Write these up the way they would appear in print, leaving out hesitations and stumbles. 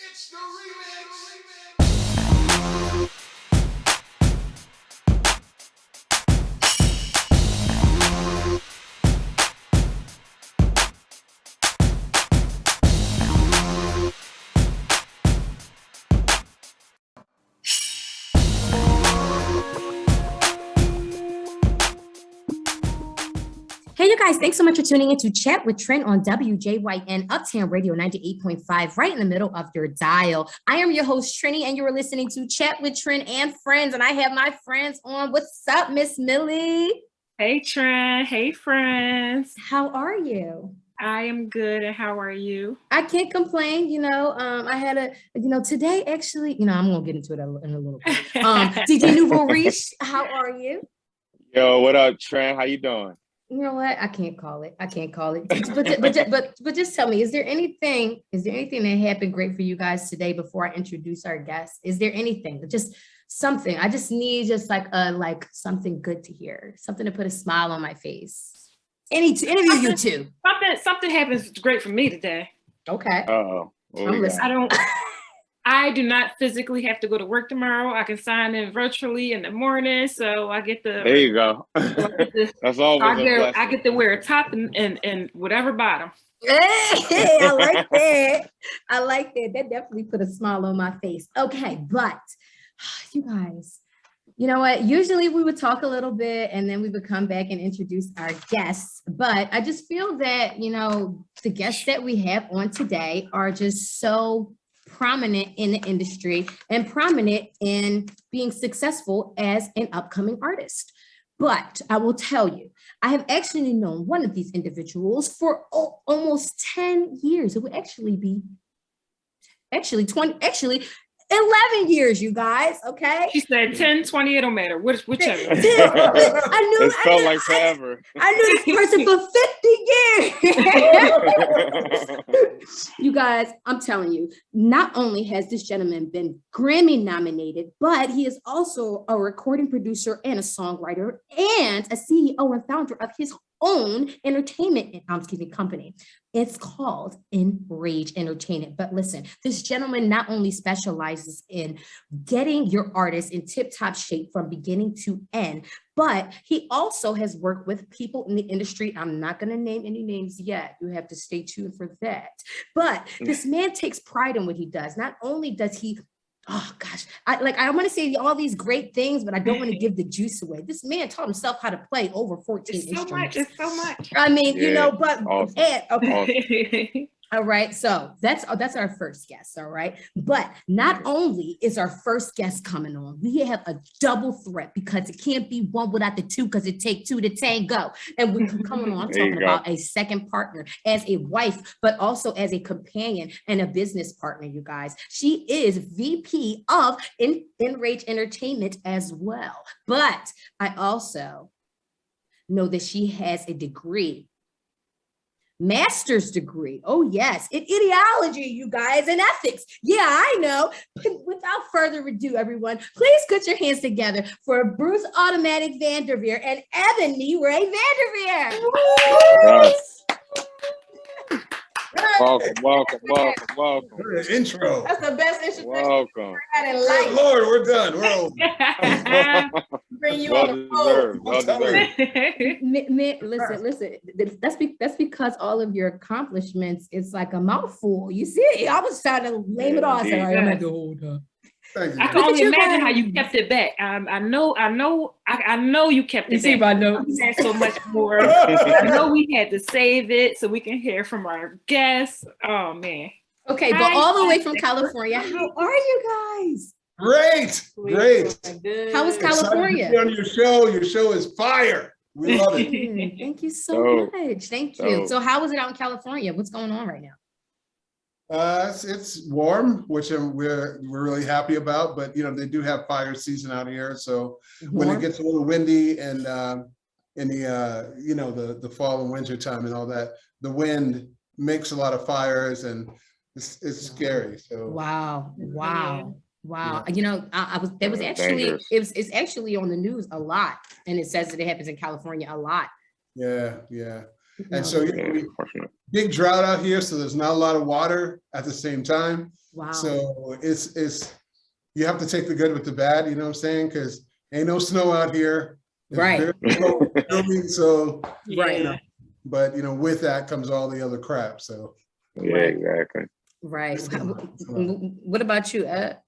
It's the remix. Hey, you guys, thanks so much for tuning in to Chat with Trin on WJYN Uptown Radio 98.5, right in the middle of your dial. I am your host, Trini, and you are listening to Chat with Trin and Friends, and I have my friends on. What's up, Miss Millie? Hey, Trin. Hey, friends. How are you? I am good, and how are you? I can't complain. I had today actually, I'm going to get into it in a little bit. DJ Nouveau Riche, how are you? Yo, what up, Trin? How you doing? You know what? I can't call it. But just tell me, is there anything that happened great for you guys today before I introduce our guest? Is there anything? Just something. I just need like something good to hear, something to put a smile on my face. Any of you two. Something happens great for me today. Okay. Oh, I'm listening. I do not physically have to go to work tomorrow. I can sign in virtually in the morning, so I get the. There you go. That's always a blessing. I get to wear a top and whatever bottom. Hey, I like that. I like that. That definitely put a smile on my face. Okay, but you guys, you know what? Usually we would talk a little bit and then we would come back and introduce our guests. But I just feel that, the guests that we have on today are just so prominent in the industry and prominent in being successful as an upcoming artist. But I will tell you, I have actually known one of these individuals for almost 10 years. It would actually be 11 years, you guys, okay? She said 10, 20, it don't matter, whichever. It felt like forever. I knew this person for 50 years. You guys, I'm telling you, not only has this gentleman been Grammy nominated, but he is also a recording producer and a songwriter and a CEO and founder of his own entertainment company. It's called Inrage Entertainment. But listen, this gentleman not only specializes in getting your artist in tip-top shape from beginning to end, but he also has worked with people in the industry. I'm not going to name any names yet. You have to stay tuned for that. But this man takes pride in what he does. Not only does he oh gosh, I want to say all these great things, but I don't want to give the juice away. This man taught himself how to play over 14 instruments. It's so much. I mean, but awesome. okay. Awesome. All right, so that's our first guest, all right? But not only is our first guest coming on, we have a double threat because it can't be one without the two because it takes two to tango. And we're coming on, I'm talking about a second partner as a wife, but also as a companion and a business partner, you guys. She is VP of Inrage Entertainment as well. But I also know that she has a degree, master's degree. Oh, yes. In ideology, you guys, and ethics. Yeah, I know. But without further ado, everyone, please put your hands together for Bruce Automatic Vanderveer and Ebony Ray Vanderveer. Yes. Welcome. Good intro. That's the best introduction Welcome. I had in Good life. Lord, we're done. We're over. Bring you Well on the deserved. road. Well deserved. Listen. That's because all of your accomplishments, it's like a mouthful. You see, I was trying to name it all. I said, all right, I'm gonna do the whole time. Thank you. I can only imagine how you kept it back. I know you kept it You see back. my notes. We had so much more. I know we had to save it so we can hear from our guests. Oh man. Okay, but all the way from California, how are you guys? Great. How was California? Excited to be on your show. Your show is fire. We love it. Thank you so much. Thank you. Dope. So how was it out in California? What's going on right now? It's warm, which we're really happy about. But they do have fire season out here. So when it gets a little windy and in the fall and winter time and all that, the wind makes a lot of fires and it's scary. So Wow. Yeah. It's actually on the news a lot, and it says that it happens in California a lot. Yeah. And so, big drought out here, so there's not a lot of water at the same time. Wow. So it's you have to take the good with the bad, you know what I'm saying? Because ain't no snow out here. It's right. So, right. You know, but with that comes all the other crap. So yeah, exactly. Right. What about you, Ed?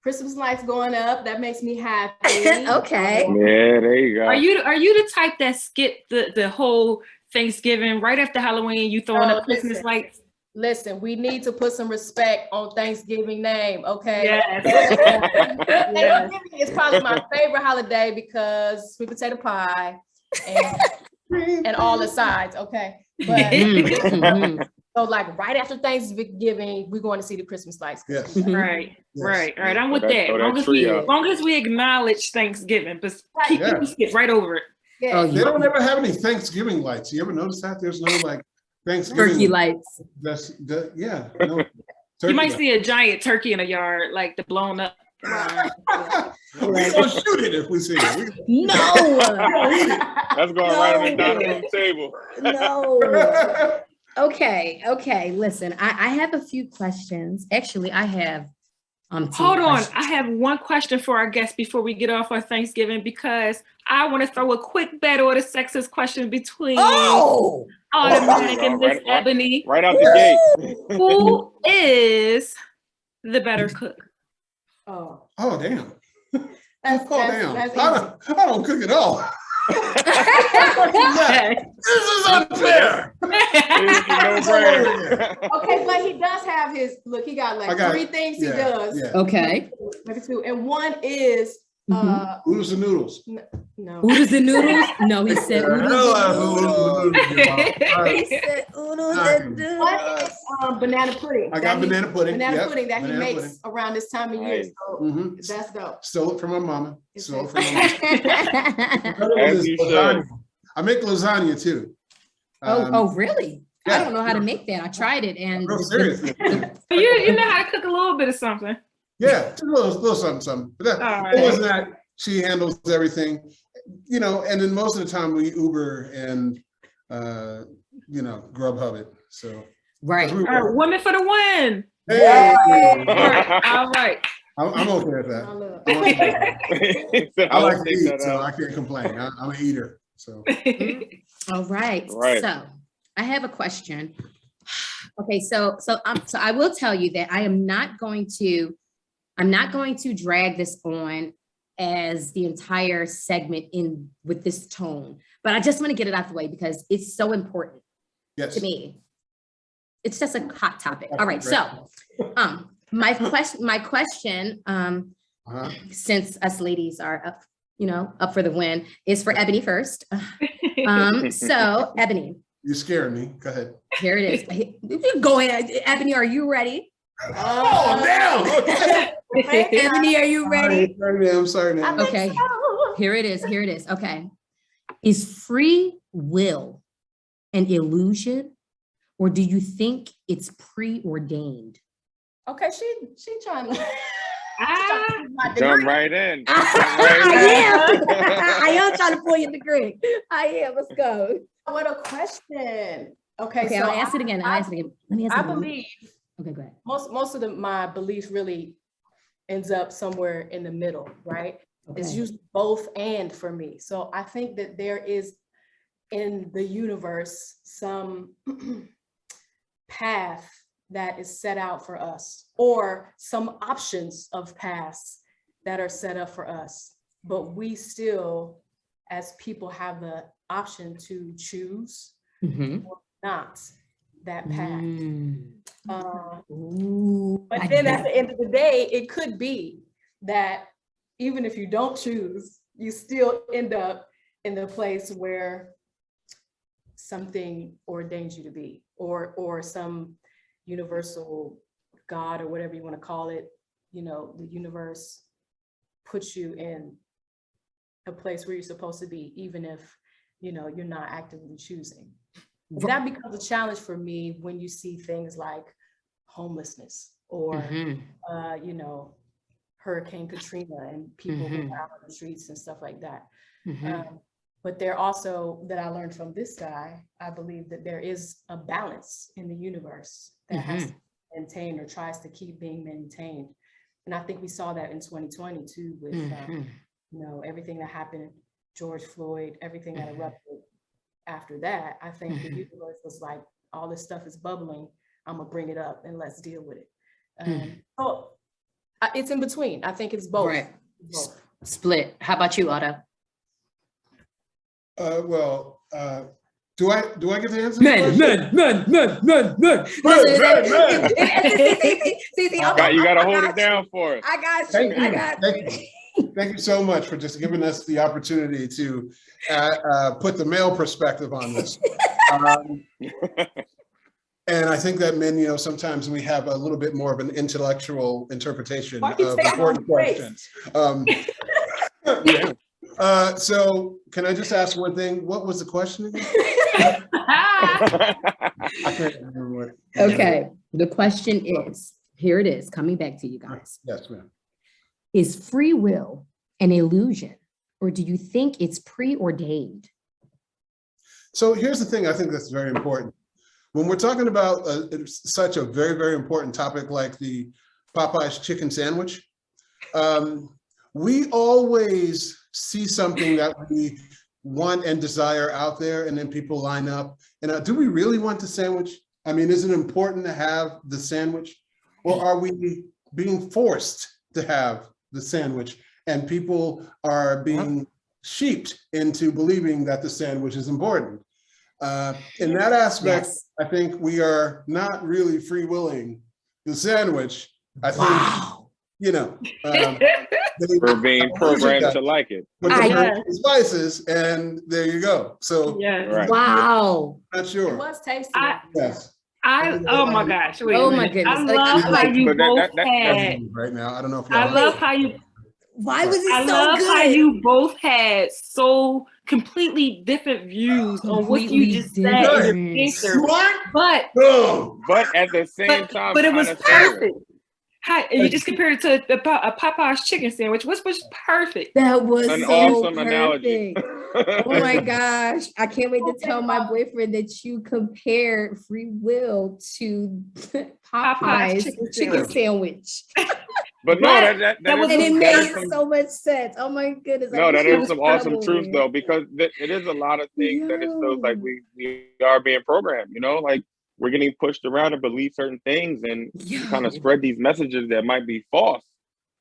Christmas lights going up. That makes me happy. Okay. Yeah, there you go. Are you the type that skip the whole Thanksgiving right after Halloween? You throwing up Christmas lights? Listen, we need to put some respect on Thanksgiving name, okay? Yes. Thanksgiving is probably my favorite holiday because sweet potato pie and all the sides, okay? But so like right after Thanksgiving, we're going to see the Christmas lights. yes. Right. All right. I'm with that. As long as we acknowledge Thanksgiving, but people skip right over it. Yeah. Oh, They don't ever have any Thanksgiving lights. You ever notice that? There's no like Thanksgiving turkey lights. Yeah. No, You might lights. see a giant turkey in a yard, like the blown up. We're gonna shoot it if we see it. No. That's going right on the dining room table. No. Okay. Listen, I have a few questions. Actually, I have Hold on. questions. I have one question for our guests before we get off on Thanksgiving, because I want to throw a quick battle of the sexes question between Automatic and Miss Ebony. Right out the gate. Who is the better cook? Oh, Damn. that's I don't cook at all. Okay. This is unfair. okay, but he does have his look. He got like three things he does. Yeah. Okay. Maybe two, and one is Oodles and noodles. no. Oodles and noodles? No, he said oodles and noodles. He said oodles and noodles. What is banana pudding? I got banana pudding. Banana pudding that banana he makes pudding. around this time of year. So that's dope. Stole it from my mama. Stole it from my As you should. I make lasagna too. Oh, really? Yeah. I don't know how to make that. I tried it and Real serious. You know how to cook a little bit of something. Yeah, just a little something. But it wasn't that. She handles everything, and then most of the time we Uber and Grubhub it. So right. All right, women for the win. Hey. All right. I'm okay with that. I like to eat, so I can't complain. I'm an eater. So All right. So I have a question. Okay, so I will tell you that I'm not going to drag this on as the entire segment in with this tone, but I just want to get it out the way because it's so important to me. It's just a hot topic. All right, so my question, since us ladies are up for the win, is for Ebony first. So Ebony, you scared me. Go ahead. Here it is. Go ahead, Ebony. Are you ready? Oh damn! Ebony, are you ready? I'm sorry, ma'am. Okay. Here it is. Okay. Is free will an illusion, or do you think it's preordained? Okay, she trying to jump right in. I am trying to pull you in the green. I am. Let's go. What a question. Okay, so I'll ask it again. Let me ask it again. believe. Okay, go ahead. Most of my belief really ends up somewhere in the middle, right? Okay. It's usually both and for me. So I think that there is in the universe some path that is set out for us, or some options of paths that are set up for us. But we still, as people, have the option to choose or not that path. But then at the end of the day, it could be that even if you don't choose, you still end up in the place where something ordains you to be, or some universal God or whatever you want to call it, the universe puts you in a place where you're supposed to be, even if you're not actively choosing. That becomes a challenge for me when you see things like homelessness or Hurricane Katrina and people who are out on the streets and stuff like that. But there also, that I learned from this guy, I believe that there is a balance in the universe that has to be maintained or tries to keep being maintained. And I think we saw that in 2020 too, with everything that happened, George Floyd, everything that erupted after that. I think the universe was like, all this stuff is bubbling, I'm gonna bring it up and let's deal with it. So it's in between. I think it's both. Right. Split. How about you, Otto? Do I get to answer? Men. You gotta hold it down for us. I got you. Thank you so much for just giving us the opportunity to put the male perspective on this. And I think that men, sometimes we have a little bit more of an intellectual interpretation of important questions. So can I just ask one thing? What was the question again? I can't remember what. Okay, the question is, here it is, coming back to you guys. Yes, ma'am. Is free will an illusion, or do you think it's preordained? So here's the thing I think that's very important. When we're talking about such a very, very important topic like the Popeye's chicken sandwich, we always see something that we want and desire out there, and then people line up. And do we really want the sandwich? I mean, is it important to have the sandwich? Or are we being forced to have the sandwich and people are being sheeped into believing that the sandwich is important? In that aspect, yes. I think we are not really free willing the sandwich. I think, we're being programmed to like it. With the spices, and there you go. So, right. Wow. Not sure. It was tasty. Yes. Oh my gosh. Wait oh my goodness. I love how you both had. Right now, I don't know if I love how you. Why was it I so love good? how you both had so completely different views on what you just said in your answer. But at the same time, but it was perfect. You just compared it to a Popeye's chicken sandwich, which was perfect. That was an so awesome perfect. analogy. Oh my gosh. I can't wait to tell my boyfriend that you compared free will to Popeye's chicken sandwich. But no, that was, and it made so much sense. Oh my goodness. No, that is some awesome truth though, because it is a lot of things that it feels like we are being programmed, like we're getting pushed around to believe certain things and kind of spread these messages that might be false.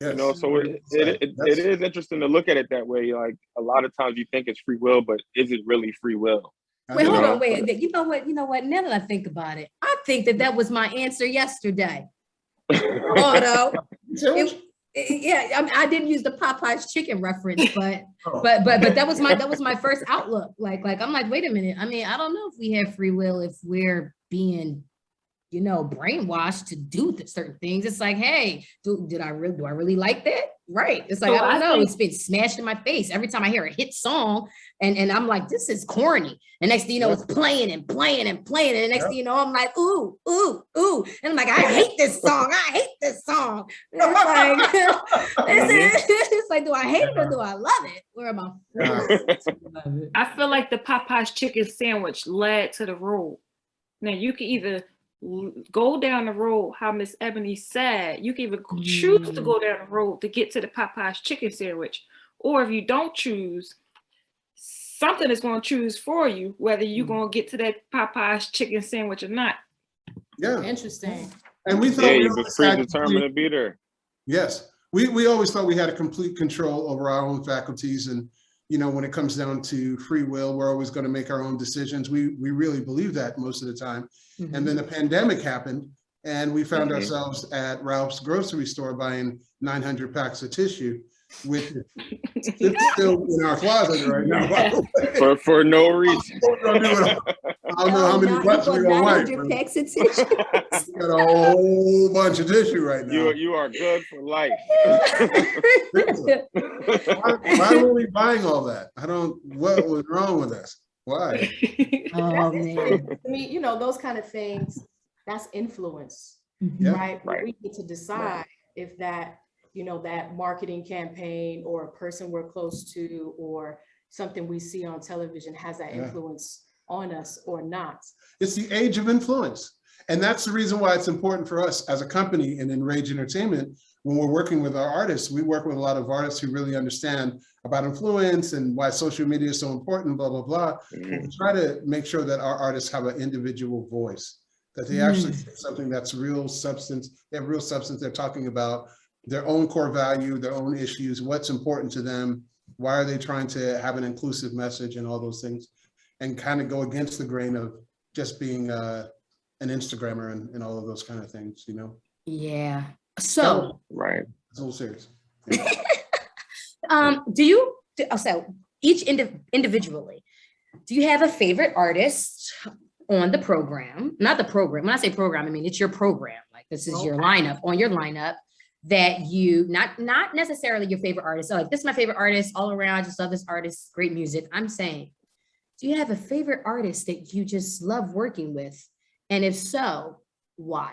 Yes. So it is interesting to look at it that way. Like a lot of times you think it's free will, but is it really free will? Wait, hold on, wait. You know what? Now that I think about it, I think that was my answer yesterday. Although, I didn't use the Popeye's chicken reference, but that was my first outlook. Like I'm like, wait a minute. I mean, I don't know if we have free will if we're being, brainwashed to do certain things. It's like, hey, do I really like that? Right. It's like, I don't know. It's been smashed in my face every time I hear a hit song, and I'm like, this is corny. And next thing you know, it's playing and playing and playing. And the next thing you know, I'm like, ooh, ooh, ooh. And I'm like, I hate this song. I hate this song. And it's like, do I hate it or do I love it? Where am I? I feel like the Popeye's chicken sandwich led to the road. Now you can either go down the road how Miss Ebony said. You can even choose to go down the road to get to the Popeye's chicken sandwich, or if you don't choose, something is going to choose for you whether you're going to get to that Popeye's chicken sandwich or not. Yeah, interesting. And we thought you was predetermined to be there. Yes, we always thought we had a complete control over our own faculties, and when it comes down to free will, we're always going to make our own decisions. We really believe that most of the time. Mm-hmm. And then the pandemic happened, and we found ourselves at Ralph's grocery store buying 900 packs of tissue, which is still in our closet right now. For no reason. I don't know how many butts we're going to wipe. 900 packs of tissue. Got a whole bunch of tissue right now. You are good for life. Why were we buying all that? What was wrong with us? Why? Oh man. I mean, those kind of things, that's influence, right? We get to decide if that, that marketing campaign or a person we're close to or something we see on television has that influence on us or not. It's the age of influence. And that's the reason why it's important for us as a company in Inrage Entertainment. When we're working with our artists, we work with a lot of artists who really understand about influence and why social media is so important, blah, blah, blah. We try to make sure that our artists have an individual voice, that they actually say something that's real substance. They have real substance. They're talking about their own core value, their own issues, what's important to them. Why are they trying to have an inclusive message and all those things, and kind of go against the grain of just being an Instagrammer and all of those kind of things, you know? Yeah. So, right. It's a little serious. So each individually, do you have a favorite artist on the program? Not the program. When I say program, I mean, it's your program. Like this is your lineup, on your lineup that you, not necessarily your favorite artist. So like, this is my favorite artist all around. I just love this artist, great music. I'm saying, do you have a favorite artist that you just love working with? And if so, why?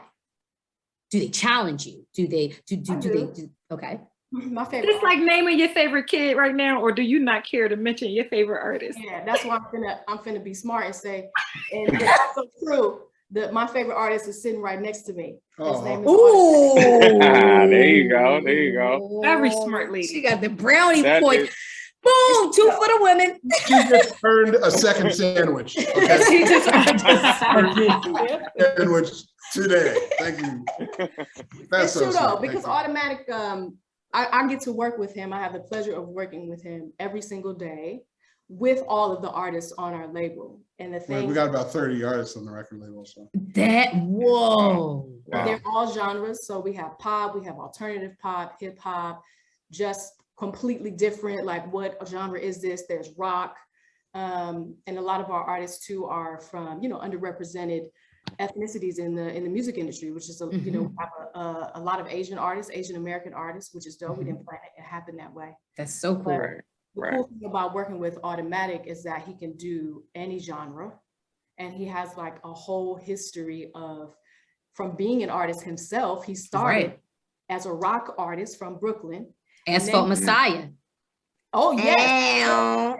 Do they challenge you? Do they, okay. My favorite. It's like naming your favorite kid right now, or do you not care to mention your favorite artist? Yeah, that's why I'm finna be smart and say, and that's so true. My favorite artist is sitting right next to me. His name is There you go. There you go. Very smart lady. She got the brownie That point. is- Boom, 2 for the women. She just earned a second sandwich. Okay? She just Sandwich today. Thank you. It's That's so true though, sweet. because Thank Automatic, I get to work with him. I have the pleasure of working with him every single day with all of the artists on our label. And the you. thing, We got about 30 artists on the record label. So whoa. Wow. they're all genres. So we have pop, we have alternative pop, hip hop, just completely different. Like, what genre is this? There's rock. And a lot of our artists too are from, underrepresented ethnicities in the music industry, which is, we have a lot of Asian artists, Asian American artists, which is dope. We didn't plan it happen that way. That's so cool. Right. The cool thing about working with Automatic is that he can do any genre, and he has like a whole history from being an artist himself. He started as a rock artist from Brooklyn. Asphalt Messiah. Oh yes.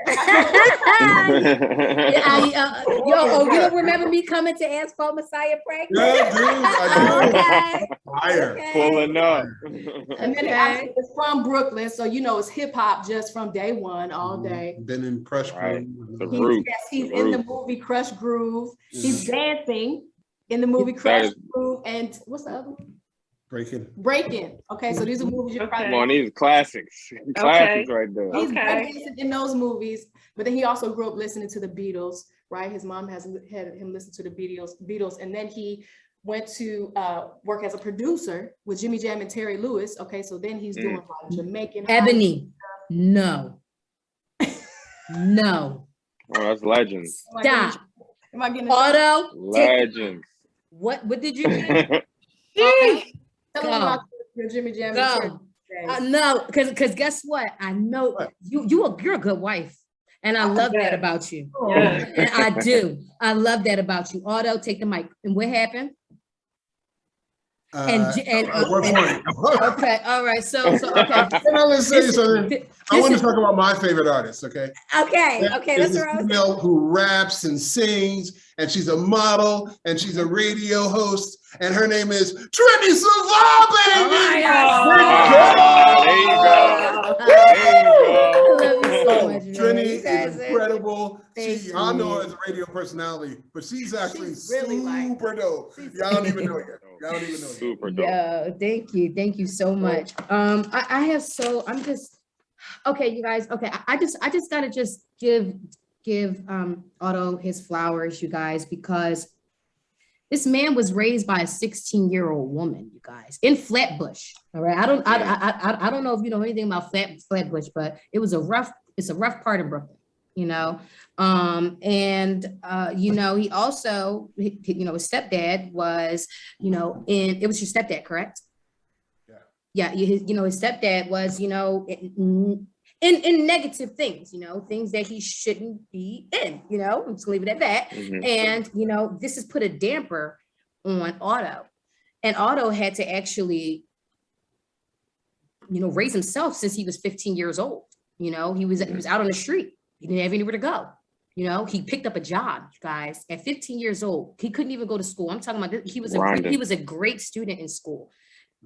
You don't remember me coming to Asphalt Messiah practice? yeah, dude, I do. Fire. Pulling up. And then it's from Brooklyn, so it's hip hop just from day one, all day. Been in Crush Right. Groove. The roots. He's The in the roots. movie Crush Groove. He's Mhm. dancing in the movie Crush Groove, and what's the other one? Breaking. Breaking. Okay, so these are movies you're probably. Come on, these are classics. Classics right there. He's Okay. breakdancing in those movies, but then he also grew up listening to the Beatles, right? His mom had him listen to the Beatles, and then he went to work as a producer with Jimmy Jam and Terry Lewis. Okay, so then he's doing like Jamaican. Ebony. No. No. Oh, that's legends. Stop. Am I getting Auto. Legends. What did you do? Tell them about your Jimmy Jam Go. and Terry days. No, because guess what? I know you're a good wife. And I love that about you. Yeah. And I do. I love that about you. Auto, take the mic. And what happened? At what point? Okay, all right. So okay. Let's say something. I want to talk about my favorite artist, okay? Okay, There's that's this right. female who raps and sings, and she's a model, and she's a radio host, and her name is Trin Savar, baby! Trini is incredible. Y'all know her as a radio personality, but she's actually really super dope. Y'all don't even know yet. Y'all don't even know yet. Super dope. Yeah, thank you so much. I'm just okay, you guys. Okay, I just gotta just give Otto his flowers, you guys, because this man was raised by a 16-year-old woman, you guys, in Flatbush. All right, I don't know if you know anything about Flatbush, but it's a rough part of Brooklyn, you know. He also, his stepdad was, it was your stepdad, correct? Yeah, his stepdad was, in negative things, things that he shouldn't be in, I'm just gonna leave it at that. Mhm. And, this has put a damper on Otto, and Otto had to actually, raise himself since he was 15 years old. He was out on the street, He didn't have anywhere to go. You know, he picked up a job, guys, at 15 years old. He couldn't even go to school. I'm talking about he was a great student in school.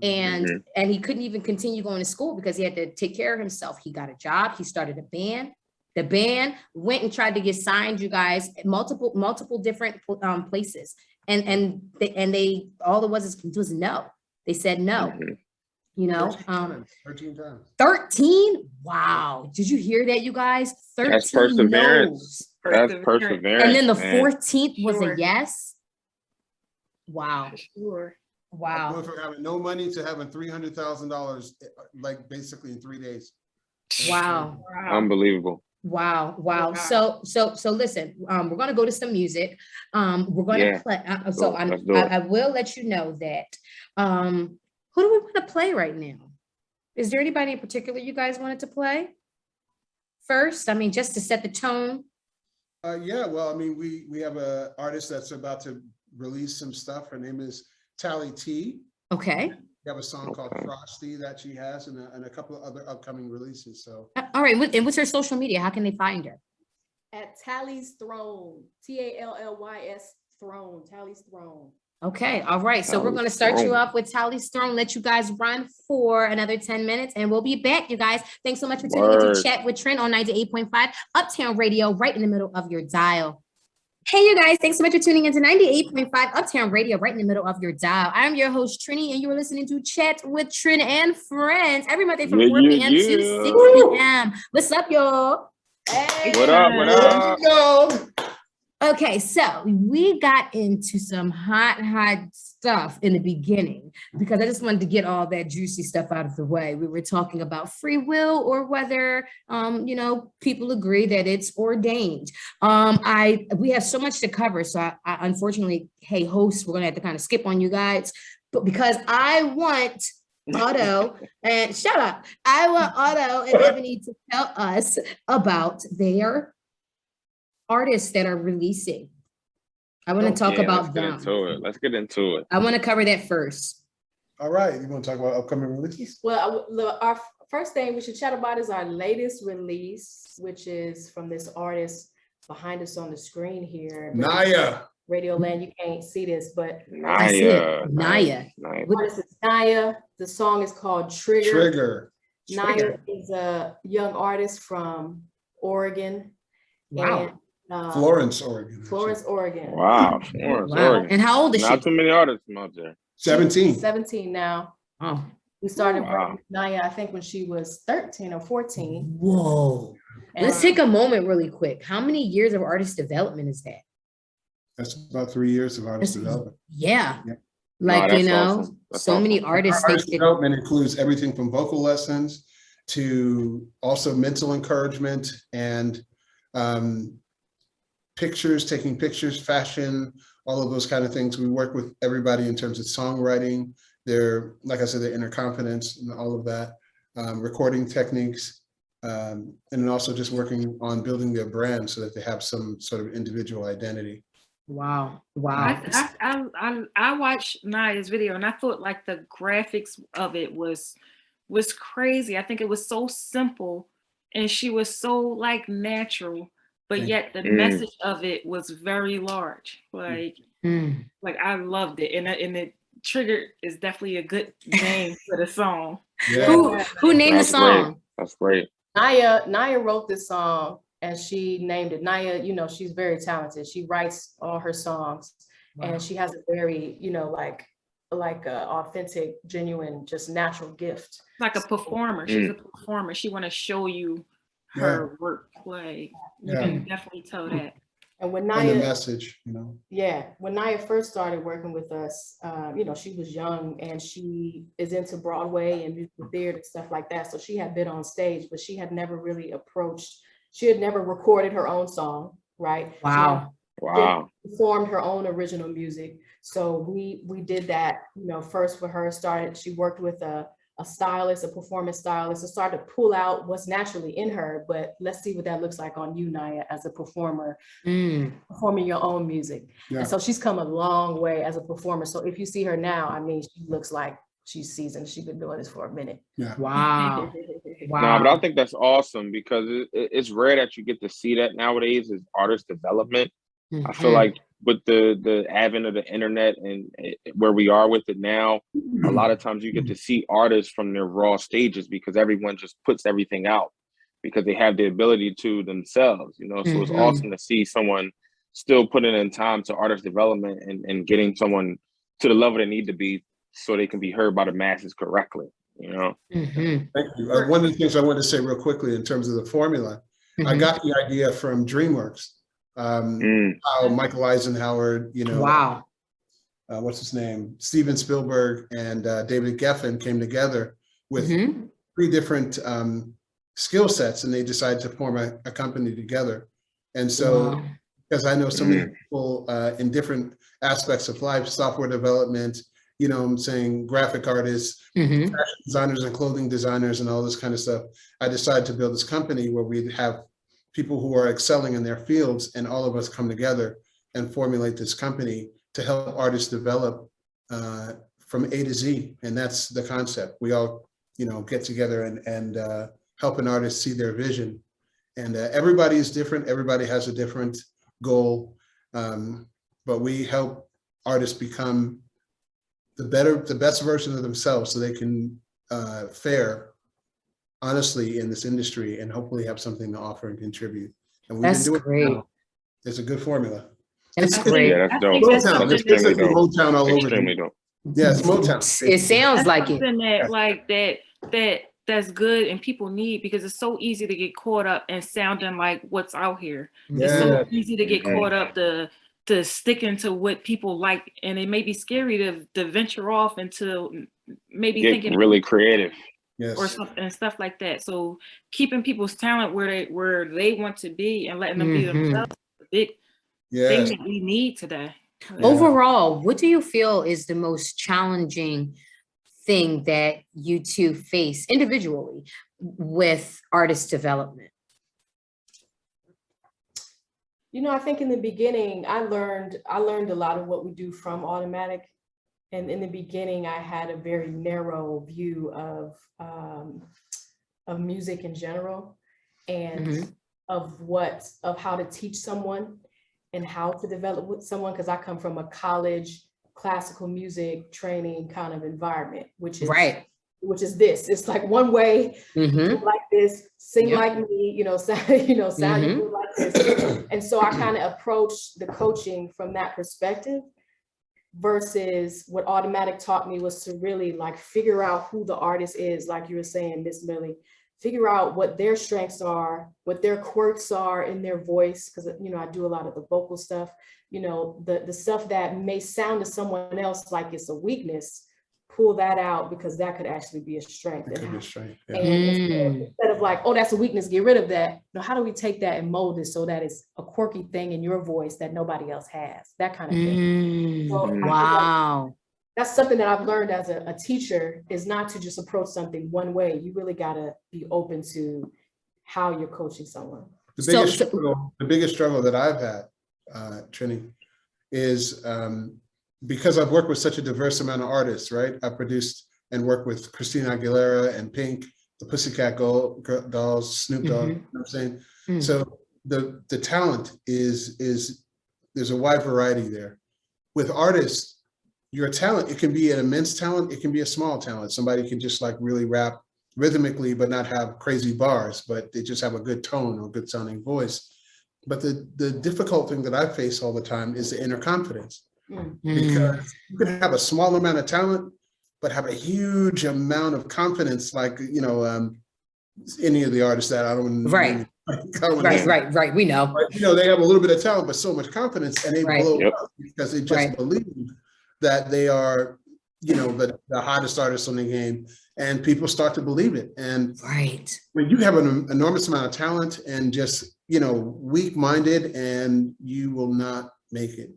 And he couldn't even continue going to school because he had to take care of himself. He got a job. He started a band. The band went and tried to get signed, you guys, at multiple different places. And they all it was no. They said no. You know, 13 times. 13. Wow. Did you hear that, you guys? 13 That's perseverance. no's. That's perseverance. And then the man. 14th was a yes. Wow. Sure. Wow. I went from having no money to having $300,000, like basically in 3 days. Wow. Unbelievable. Wow. Wow. So listen, we're going to go to some music. We're going to play. I will let you know that, who do we want to play right now? Is there anybody in particular you guys wanted to play first? I mean, just to set the tone. Yeah, well, I mean, we have an artist that's about to release some stuff. Her name is Tally T. Okay. We have a song called Frosty that she has and a couple of other upcoming releases. So. All right. And what's her social media? How can they find her? At Tally's Throne, TALLYS Throne, Tally's Throne. Okay. All right. So we're going to start you off with Tally's Throne, let you guys run for another 10 minutes, and we'll be back, you guys. Thanks so much for tuning into Chat with Trin on 98.5 Uptown Radio, right in the middle of your dial. Hey, you guys. Thanks so much for tuning into 98.5 Uptown Radio, right in the middle of your dial. I'm your host, Trini, and you are listening to Chat with Trin and Friends every Monday from 4 p.m. to 6 p.m. What's up, y'all? Hey. What up? What up? Okay, so we got into some hot stuff in the beginning because I just wanted to get all that juicy stuff out of the way. We were talking about free will or whether, people agree that it's ordained. We have so much to cover, so I unfortunately, hey, hosts, we're gonna have to kind of skip on you guys, but because I want Otto and shut up, I want Otto and Ebony to tell us about their artists that are releasing. I want to talk about them. Let's get into it. I want to cover that first. All right. You want to talk about upcoming releases? Well, our first thing we should chat about is our latest release, which is from this artist behind us on the screen here. Naya. Radio Land, you can't see this, but Naya. Artist is Naya. The song is called Trigger. Naya is a young artist from Oregon. Wow. Florence, Oregon. Florence, Oregon. Wow. Oregon. And how old is she? Not too many artists from out there. 17. 17 now. Oh. We started working with Naya, I think, when she was 13 or 14. Whoa. Let's take a moment really quick. How many years of artist development is that? That's about 3 years of artist development. Yeah. Yeah. Like, awesome. So many artists. Artist development includes everything from vocal lessons to also mental encouragement and taking pictures, fashion, all of those kind of things. We work with everybody in terms of songwriting, like I said, their inner confidence and all of that, recording techniques, and then also just working on building their brand so that they have some sort of individual identity. Wow. I watched Naya's video and I thought like the graphics of it was crazy. I think it was so simple and she was so like natural, but yet the message of it was very large. Like I loved it. And the Trigger is definitely a good name for the song. Yeah. Who named the song? Great. That's great. Naya wrote this song and she named it. Naya, she's very talented. She writes all her songs and she has a very, like a authentic, genuine, just natural gift. Like a performer. She's a performer. She want to show you her work. Like you can definitely tell that. And when Naya, and the message, when Naya first started working with us, she was young and she is into Broadway and musical theater and stuff like that. So she had been on stage, but she had never really she had never recorded her own song, right? Wow. Performed her own original music. So we did that, first for her. She worked with a stylist, a performance stylist, to start to pull out what's naturally in her. But let's see what that looks like on you, Naya, as a performer, performing your own music. Yeah. And so she's come a long way as a performer. So if you see her now, she looks like she's seasoned. She's been doing this for a minute. Yeah. Wow. No, but I think that's awesome because it's rare that you get to see that nowadays is artist development. I feel like with the advent of the internet and where we are with it now, a lot of times you get to see artists from their raw stages because everyone just puts everything out because they have the ability to themselves, you know. So it's awesome to see someone still putting in time to artist development and getting someone to the level they need to be so they can be heard by the masses correctly, you know. Thank you. One of the things I wanted to say real quickly in terms of the formula, I got the idea from DreamWorks. How Michael Eisenhower, you know, Wow. What's his name? Steven Spielberg and David Geffen came together with 3 different skill sets, and they decided to form a company together. And so, because I know so many people in different aspects of life, software development, you know, I'm saying graphic artists, fashion designers and clothing designers and all this kind of stuff, I decided to build this company where we'd have people who are excelling in their fields and all of us come together and formulate this company to help artists develop from A to Z. And that's the concept. We all, you know, get together and help an artist see their vision. And everybody is different. Everybody has a different goal. But we help artists become the best version of themselves so they can fare honestly in this industry and hopefully have something to offer and contribute. And we've been doing great. it. It's a good formula. That's great. Yeah, that's dope. Motown. It's basically Motown all over. Extremely dope. Yeah, it's Motown. It sounds like it. Something that like that's good and people need because it's so easy to get caught up and sounding like what's out here. It's so easy to get caught up to sticking to what people like, and it may be scary to venture off into maybe Get thinking really creative. or something and stuff like that. So keeping people's talent where they want to be and letting them be themselves is a big thing that we need today. Overall, what do you feel is the most challenging thing that you two face individually with artist development? You know, I think in the beginning, I learned a lot of what we do from Automatic. And in the beginning, I had a very narrow view of music in general and of how to teach someone and how to develop with someone, because I come from a college classical music training kind of environment, which is this. It's like one way, like this, sing like me, sound like this. And so I kind of approached the coaching from that perspective. Versus what Automatic taught me was to really like figure out who the artist is, like you were saying, Miss Millie, figure out what their strengths are, what their quirks are in their voice, because I do a lot of the vocal stuff, the stuff that may sound to someone else like it's a weakness, pull that out because that could actually be a strength. It could be a strength. Yeah. And instead of like, oh, that's a weakness, get rid of that. How do we take that and mold it so that it's a quirky thing in your voice that nobody else has? That kind of thing. So Wow. That's something that I've learned as a teacher, is not to just approach something one way. You really got to be open to how you're coaching someone. The biggest struggle that I've had, Trini, is because I've worked with such a diverse amount of artists, right? I produced and worked with Christina Aguilera and Pink, the Pussycat Dolls, Snoop Dogg, you know what I'm saying? So the talent is there's a wide variety there. With artists, your talent, it can be an immense talent, it can be a small talent. Somebody can just like really rap rhythmically, but not have crazy bars, but they just have a good tone or good sounding voice. But the difficult thing that I face all the time is the inner confidence. Because you can have a small amount of talent, but have a huge amount of confidence, like, any of the artists that I don't Right. We know. But, they have a little bit of talent, but so much confidence, and they blow up because they just believe that they are, the hottest artist on the game, and people start to believe it. And when you have an enormous amount of talent and just, weak-minded, and you will not make it.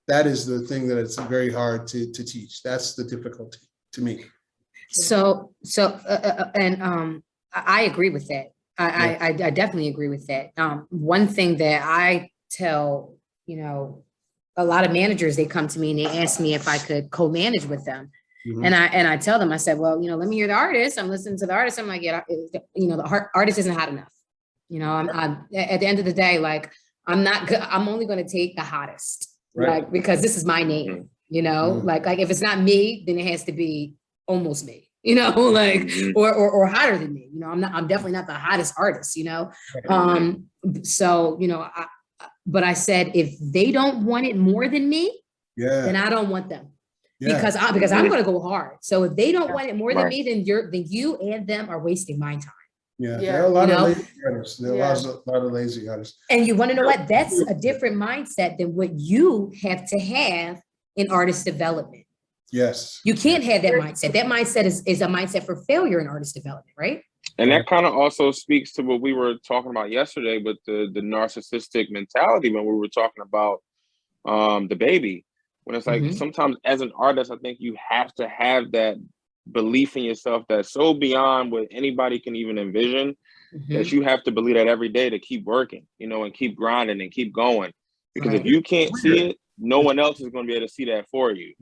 That is the thing that it's very hard to teach. That's the difficulty to me. So I agree with that. I definitely agree with that. One thing that I tell, a lot of managers, they come to me and they ask me if I could co-manage with them. Mhm. And I tell them, I said, well, let me hear the artist. I'm listening to the artist. I'm like, yeah, the artist isn't hot enough. I'm at the end of the day, like, I'm not good. I'm only going to take the hottest, Right. like, because this is my name, like if it's not me, then it has to be almost me, like, or hotter than me. I'm definitely not the hottest artist, so, but I said, if they don't want it more than me, then I don't want them. Because I'm going to go hard. So if they don't want it more than me, then you and them are wasting my time. Yeah, there are a lot of lazy artists. There are a lot of lazy artists. And you want to know what? That's a different mindset than what you have to have in artist development. Yes. You can't have that mindset. That mindset is a mindset for failure in artist development, right? And that kind of also speaks to what we were talking about yesterday with the narcissistic mentality when we were talking about the baby. When it's like sometimes as an artist, I think you have to have that belief in yourself that's so beyond what anybody can even envision that you have to believe that every day to keep working, and keep grinding and keep going. Because if you can't see it, no one else is going to be able to see that for you.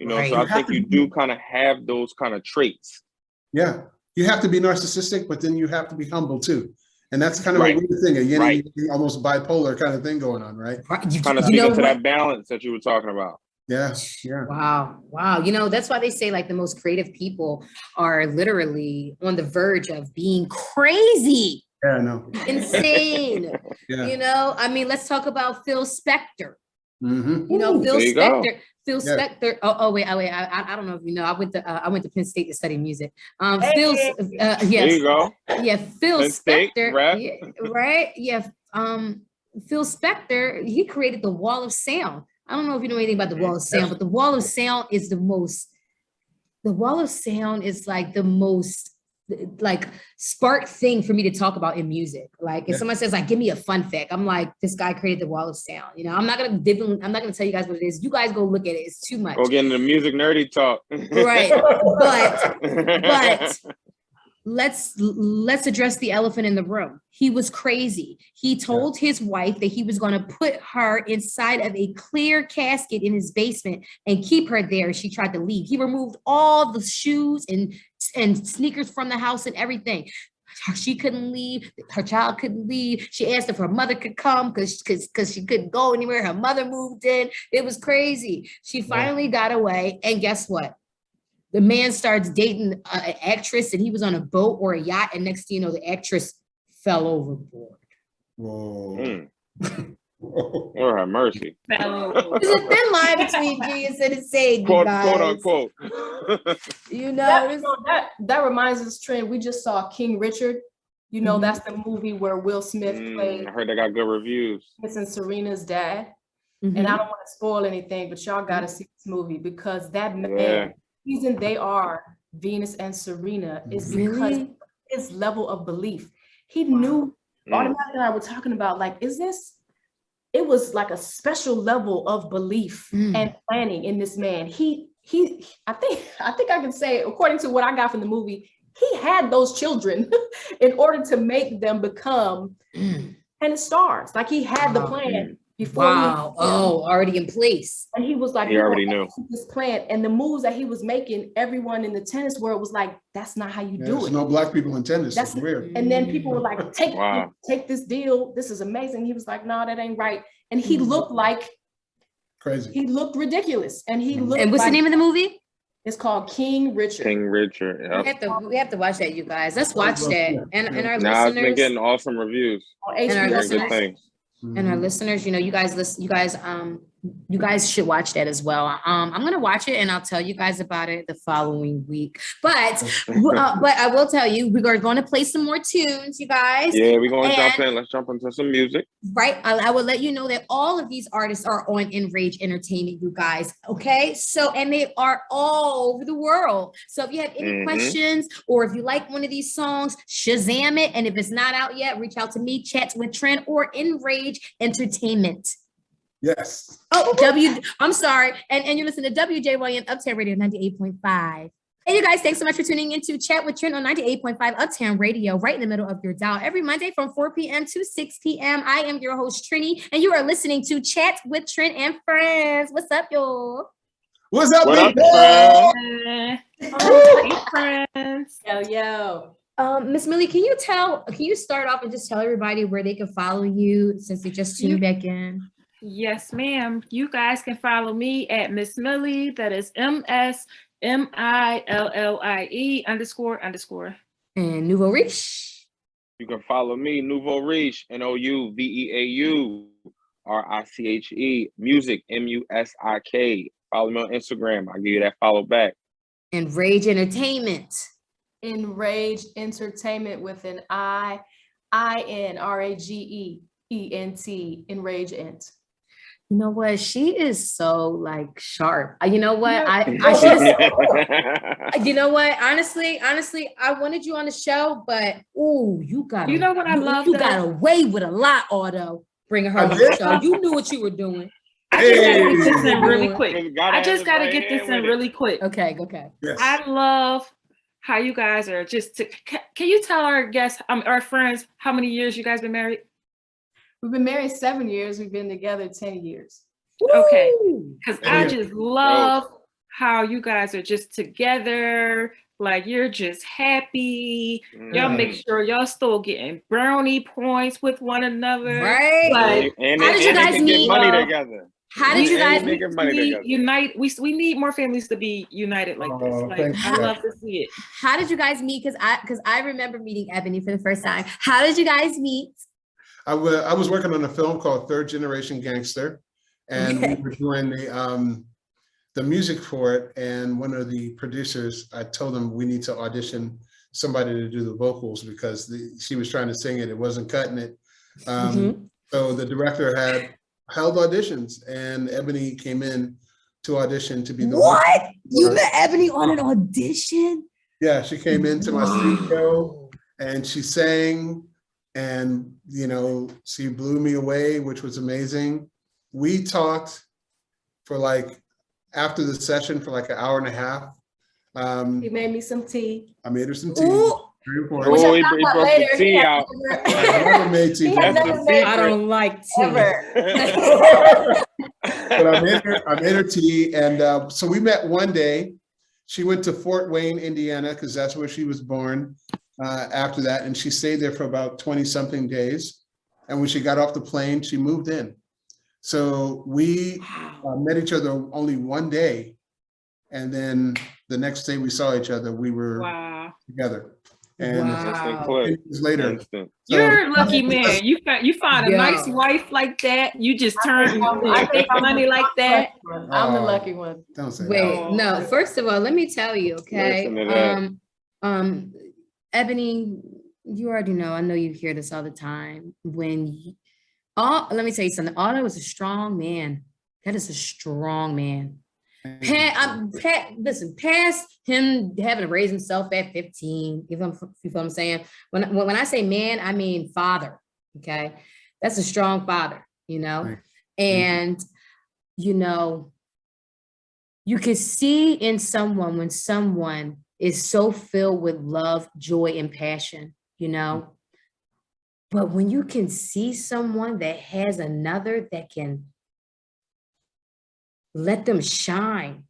So I think you do kind of have those kind of traits. Yeah. You have to be narcissistic, but then you have to be humble too. And that's kind of a weird thing, a yin and almost bipolar kind of thing going on, right? Kind of speaking to that balance that you were talking about. Yeah, yeah. Wow. That's why they say like the most creative people are literally on the verge of being crazy. Yeah, I know. Insane. I mean, let's talk about Phil Spector. Phil Spector. Oh, wait. I don't know if you know. I went to Penn State to study music. Yes. There you go. Yeah, Phil Penn State, Spector. Yeah, right. Yeah. Phil Spector. He created the Wall of Sound. I don't know if you know anything about the Wall of Sound, but the Wall of Sound is the Wall of Sound is like the most like spark thing for me to talk about in music. Like if someone says like, give me a fun fact, I'm like, this guy created the Wall of Sound. I'm not gonna tell you guys what it is. You guys go look at it. It's too much. Go get into music nerdy talk. Right. But let's address the elephant in the room. He was crazy. He told his wife that he was going to put her inside of a clear casket in his basement and keep her there. She tried to leave. He removed all the shoes and sneakers from the house and everything. She couldn't leave. Her child couldn't leave. She asked if her mother could come because she couldn't go anywhere. Her mother moved in. It was crazy. She finally got away. And guess what? The man starts dating an actress and he was on a boat or a yacht. And next thing you know, the actress fell overboard. Whoa. Lord have mercy. There's a thin line between genius and insane, Quote unquote. That reminds us, Trin, we just saw King Richard. That's the movie where Will Smith played. I heard they got good reviews. Prince and Serena's dad. And I don't want to spoil anything, but y'all got to see this movie because that man, the reason they are Venus and Serena is because of his level of belief. He knew automatically. I was talking about like, it was like a special level of belief and planning in this man. I think I can say, according to what I got from the movie, he had those children in order to make them become tennis stars. Like he had the plan before. Already in place. And he was like, he already knew this plan, and the moves that he was making, everyone in the tennis world was like, that's not how you do it. There's no black people in tennis. That's weird. And then people were like, take this deal. This is amazing. He was like, no, that ain't right. And he looked like crazy. He looked ridiculous. And he looked. And what's the name of the movie? It's called King Richard. King Richard. Yep. We have to watch that, you guys. Let's watch that. And our listeners. I've been getting awesome reviews. And our listeners. And our listeners, you guys should watch that as well. I'm gonna watch it and I'll tell you guys about it the following week. But I will tell you, we are going to play some more tunes, you guys. Yeah, we're going to jump in. Let's jump into some music. Right. I will let you know that all of these artists are on Inrage Entertainment, you guys. Okay. So, and they are all over the world. So if you have any questions or if you like one of these songs, Shazam it. And if it's not out yet, reach out to me, Chats with Trin or Inrage Entertainment. Yes. I'm sorry. And you're listening to WJYN Uptown Radio 98.5. Hey, you guys, thanks so much for tuning into Chat with Trin on 98.5 Uptown Radio, right in the middle of your dial, every Monday from 4 p.m. to 6 p.m. I am your host, Trini, and you are listening to Chat with Trin and Friends. What's up, y'all? What's up, What big up, boy? friend? Hey, friends. Yo. Miss Millie, can you start off and just tell everybody where they can follow you since they just tuned back in? Yes, ma'am. You guys can follow me at Miss Millie. That is MSMILLIE__. And Nouveau Riche. You can follow me, Nouveau Riche, NOUVEAURICHE, music, MUSIK. Follow me on Instagram. I'll give you that follow back. And Rage Entertainment. Inrage Entertainment with an INRAGEENT. Enrage Ent. You know what? She is so like sharp. You know what? I should have. You know what? Honestly, I wanted you on the show, but you got. You know what I love? You got away with a lot, Auto. Bringing her on the show. You knew what you were doing. I just gotta get this in really quick. I just gotta get this in really quick. Okay. Yes. I love how you guys are can you tell our guests, our friends, how many years you guys been married? We've been married 7 years. We've been together 10 years. Okay. Because I just love how you guys are just together. Like you're just happy. Y'all make sure y'all still getting brownie points with one another. Right. Like, how did you guys meet? Money together. How did you guys unite? We need more families to be united like this. Like I love to see it. How did you guys meet? Because I remember meeting Ebony for the first time. How did you guys meet? I was working on a film called Third Generation Gangster, and we were doing the music for it. And one of the producers, I told him we need to audition somebody to do the vocals because she was trying to sing it. It wasn't cutting it. So the director had held auditions, and Ebony came in to audition to be the What? You met Ebony on an audition? Yeah, she came into my studio and she sang, and she blew me away, which was amazing. We talked for after the session for an hour and a half. He made me some tea. I made her some tea. Very important. Oh, he broke the tea out. I never made tea. I don't like tea. But I made her tea, and so we met one day. She went to Fort Wayne, Indiana, because that's where she was born. After that, and she stayed there for about 20-something days. And when she got off the plane, she moved in. So we met each other only one day, and then the next day we saw each other. We were together. And years later, you're a lucky man. You find a nice wife like that. You just turn make money like that. I'm the lucky one. Don't say that. No. First of all, let me tell you, okay. Ebony, you already know. I know you hear this all the time. Let me tell you something. Otto is a strong man. That is a strong man. Listen, past him having to raise himself at 15. You know what I'm saying? When I say man, I mean father. Okay, that's a strong father. Right. And you can see in someone when someone is so filled with love, joy, and passion. But when you can see someone that has another that can let them shine,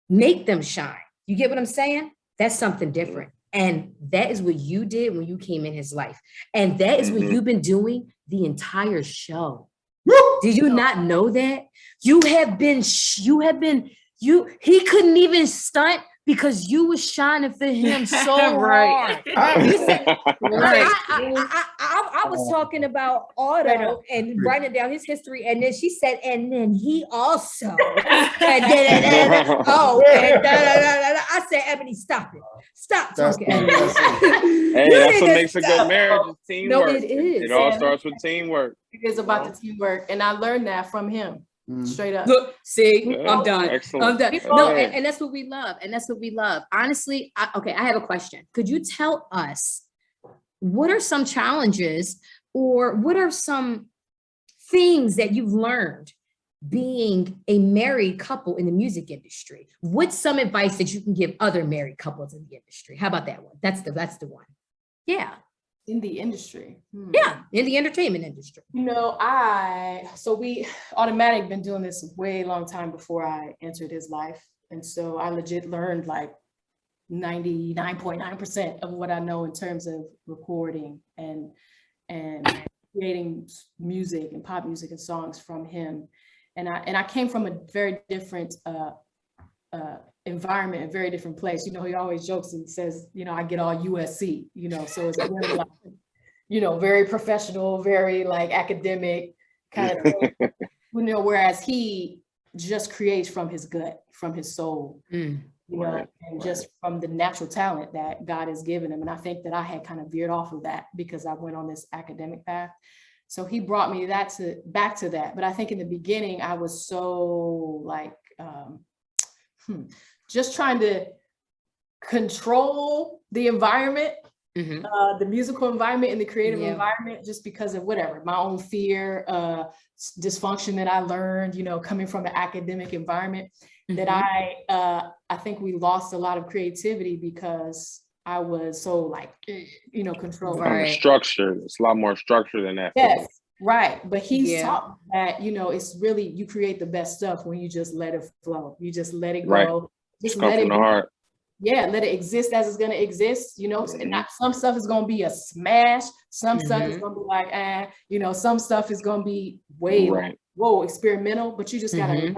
make them shine. You get what I'm saying? That's something different. And that is what you did when you came in his life. And that is what you've been doing the entire show. Did you not know that? He couldn't even stunt because you was shining for him so hard. I was talking about Otto and writing down his history, and then she said, and then he also. I said, Ebony, stop it. Stop talking. Hey, that's what makes a good marriage is teamwork. No, it is. It all starts with teamwork. It is about the teamwork, and I learned that from him. Straight up. Look, see, I'm done. Excellent. I'm done. No, and that's what we love. Honestly, I have a question. Could you tell us what are some challenges or what are some things that you've learned being a married couple in the music industry? What's some advice that you can give other married couples in the industry? How about that one? That's the one. Yeah. In the industry. Yeah, in the entertainment industry. You know, we Automatic been doing this a way long time before I entered his life. And so I legit learned like 99.9% of what I know in terms of recording and creating music and pop music and songs from him. And I came from a very different environment, a very different place. You know, he always jokes and says, you know, I get all USC, you know, so it's very like, you know, very professional, very like academic kind of thing. You know, whereas he just creates from his gut, from his soul, you know, and just from the natural talent that God has given him. And I think that I had kind of veered off of that because I went on this academic path. So he brought me back to that. But I think in the beginning, I was so like, just trying to control the environment, the musical environment and the creative environment, just because of whatever, my own fear, dysfunction that I learned, you know, coming from an academic environment, that I think we lost a lot of creativity because I was so like, you know, controlled. Structured. It's a lot more structured than that. Yes, right. But he taught me that, you know, it's really, you create the best stuff when you just let it flow. You just let it go. Just let it from the heart. Yeah, let it exist as it's gonna exist, you know. And not some stuff is gonna be a smash, some stuff is gonna be like, you know, some stuff is gonna be way like, whoa, experimental, but you just gotta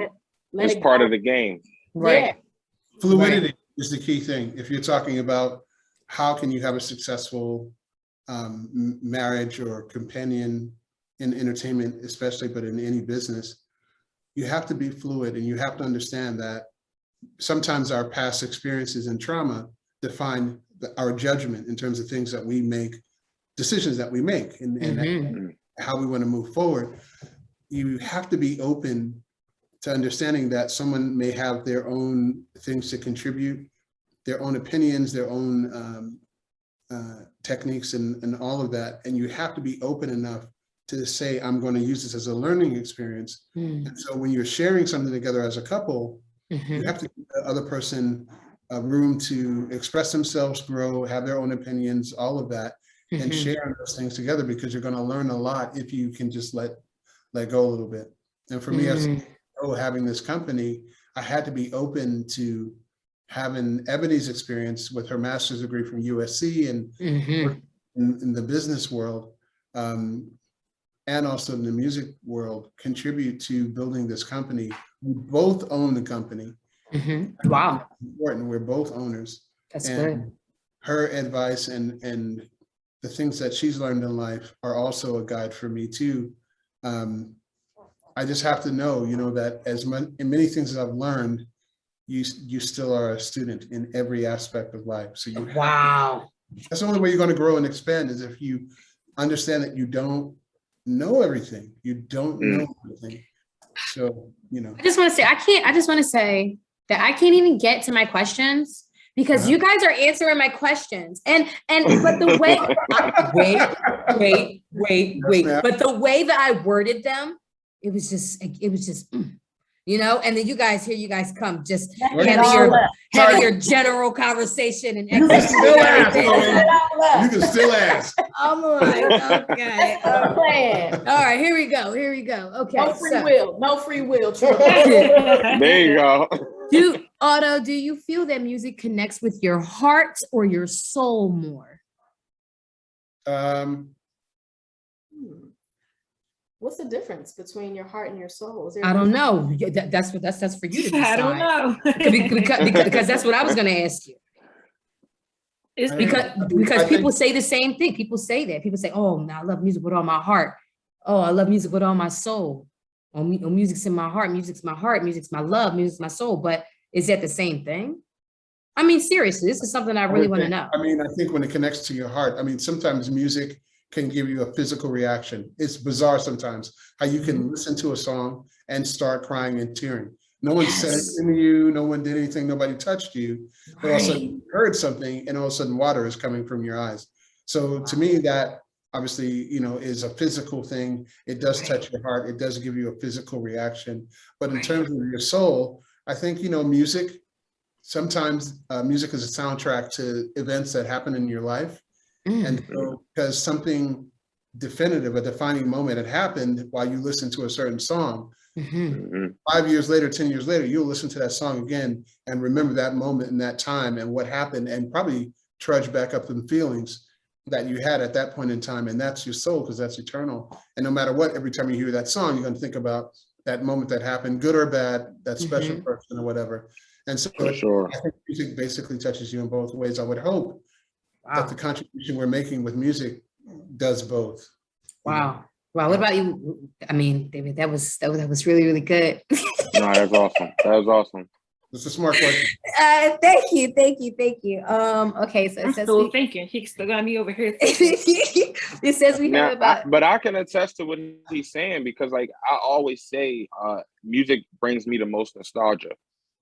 let it's it part go. of the game. Yeah. Fluidity is the key thing. If you're talking about how can you have a successful marriage or companion in entertainment, especially, but in any business, you have to be fluid, and you have to understand that sometimes our past experiences and trauma define our judgment in terms of things that we make, decisions that we make, and how we want to move forward. You have to be open to understanding that someone may have their own things to contribute, their own opinions, their own techniques, and all of that. And you have to be open enough to say, I'm going to use this as a learning experience. And so when you're sharing something together as a couple, you have to give the other person room to express themselves, grow, have their own opinions, all of that, and share those things together, because you're going to learn a lot if you can just let go a little bit. And for me, as having this company, I had to be open to having Ebony's experience with her master's degree from USC and in the business world, and also in the music world, contribute to building this company. We both own the company. Wow. Important. We're both owners. That's good. Her advice and the things that she's learned in life are also a guide for me too. I just have to know, you know, that in many things that I've learned, you still are a student in every aspect of life. So that's the only way you're going to grow and expand, is if you understand that you don't know everything. You don't know everything. So, you know. I just want to say that I can't even get to my questions because you guys are answering my questions. But the way wait. But the way that I worded them, it was just you know, and then you guys come just having your general conversation and you can still ask. You can still ask. I'm like, okay. All right, here we go. Okay. No free will. There you go. Do you feel that music connects with your heart or your soul more? What's the difference between your heart and your soul? I don't know. That's for you to decide. I don't know. because that's what I was going to ask you. It's because people say the same thing. People say that. People say, "Oh, I love music with all my heart. Oh, I love music with all my soul. Oh, music's in my heart. Music's my heart. Music's my love. Music's my soul." But is that the same thing? I mean, seriously, this is something I really want to know. I mean, I think when it connects to your heart, I mean, sometimes music can give you a physical reaction. It's bizarre sometimes how you can listen to a song and start crying and tearing. No one said anything to you, no one did anything, nobody touched you, but all of a sudden you heard something and all of a sudden water is coming from your eyes. So to me, that obviously, you know, is a physical thing. It does touch your heart. It does give you a physical reaction. But in terms of your soul, I think, you know, music, sometimes music is a soundtrack to events that happen in your life. And so, because something definitive, a defining moment had happened while you listened to a certain song, 5 years later, 10 years later, you'll listen to that song again and remember that moment and that time and what happened, and probably trudge back up the feelings that you had at that point in time. And that's your soul, because that's eternal. And no matter what, every time you hear that song, you're going to think about that moment that happened, good or bad, that special person or whatever. And so I think music basically touches you in both ways. I would hope that the contribution we're making with music does both. Wow. Wow. What about you? I mean, David, that was really, really good. No, that's awesome. That was awesome. It's a smart question. Thank you. Okay, so I'm still thinking. He still got me over here. It says we have about. But I can attest to what he's saying, because like I always say, music brings me the most nostalgia.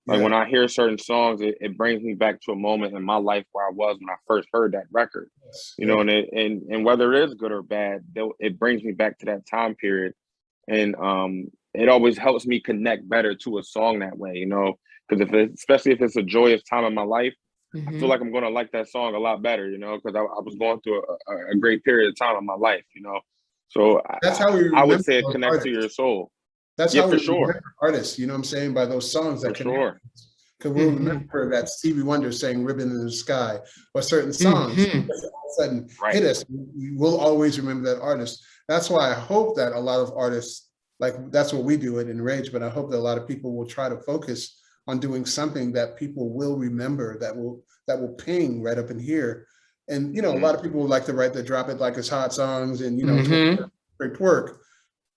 Like when I hear certain songs, it brings me back to a moment in my life where I was when I first heard that record. You know, and whether it is good or bad, it brings me back to that time period. And it always helps me connect better to a song that way, you know, because especially if it's a joyous time in my life, I feel like I'm going to like that song a lot better, you know, because I was going through a great period of time in my life, you know. So that's how I would say it connects to your soul. That's how we remember artists, you know what I'm saying, by those songs that connect. Because we'll remember that Stevie Wonder sang "Ribbon in the Sky" or certain songs all of a sudden hit us. We'll always remember that artist. That's why I hope that a lot of artists, like that's what we do at Inrage, but I hope that a lot of people will try to focus on doing something that people will remember, that will ping right up in here. And you know, a lot of people would like to write the "Drop It Like It's Hot" songs and you know, great work.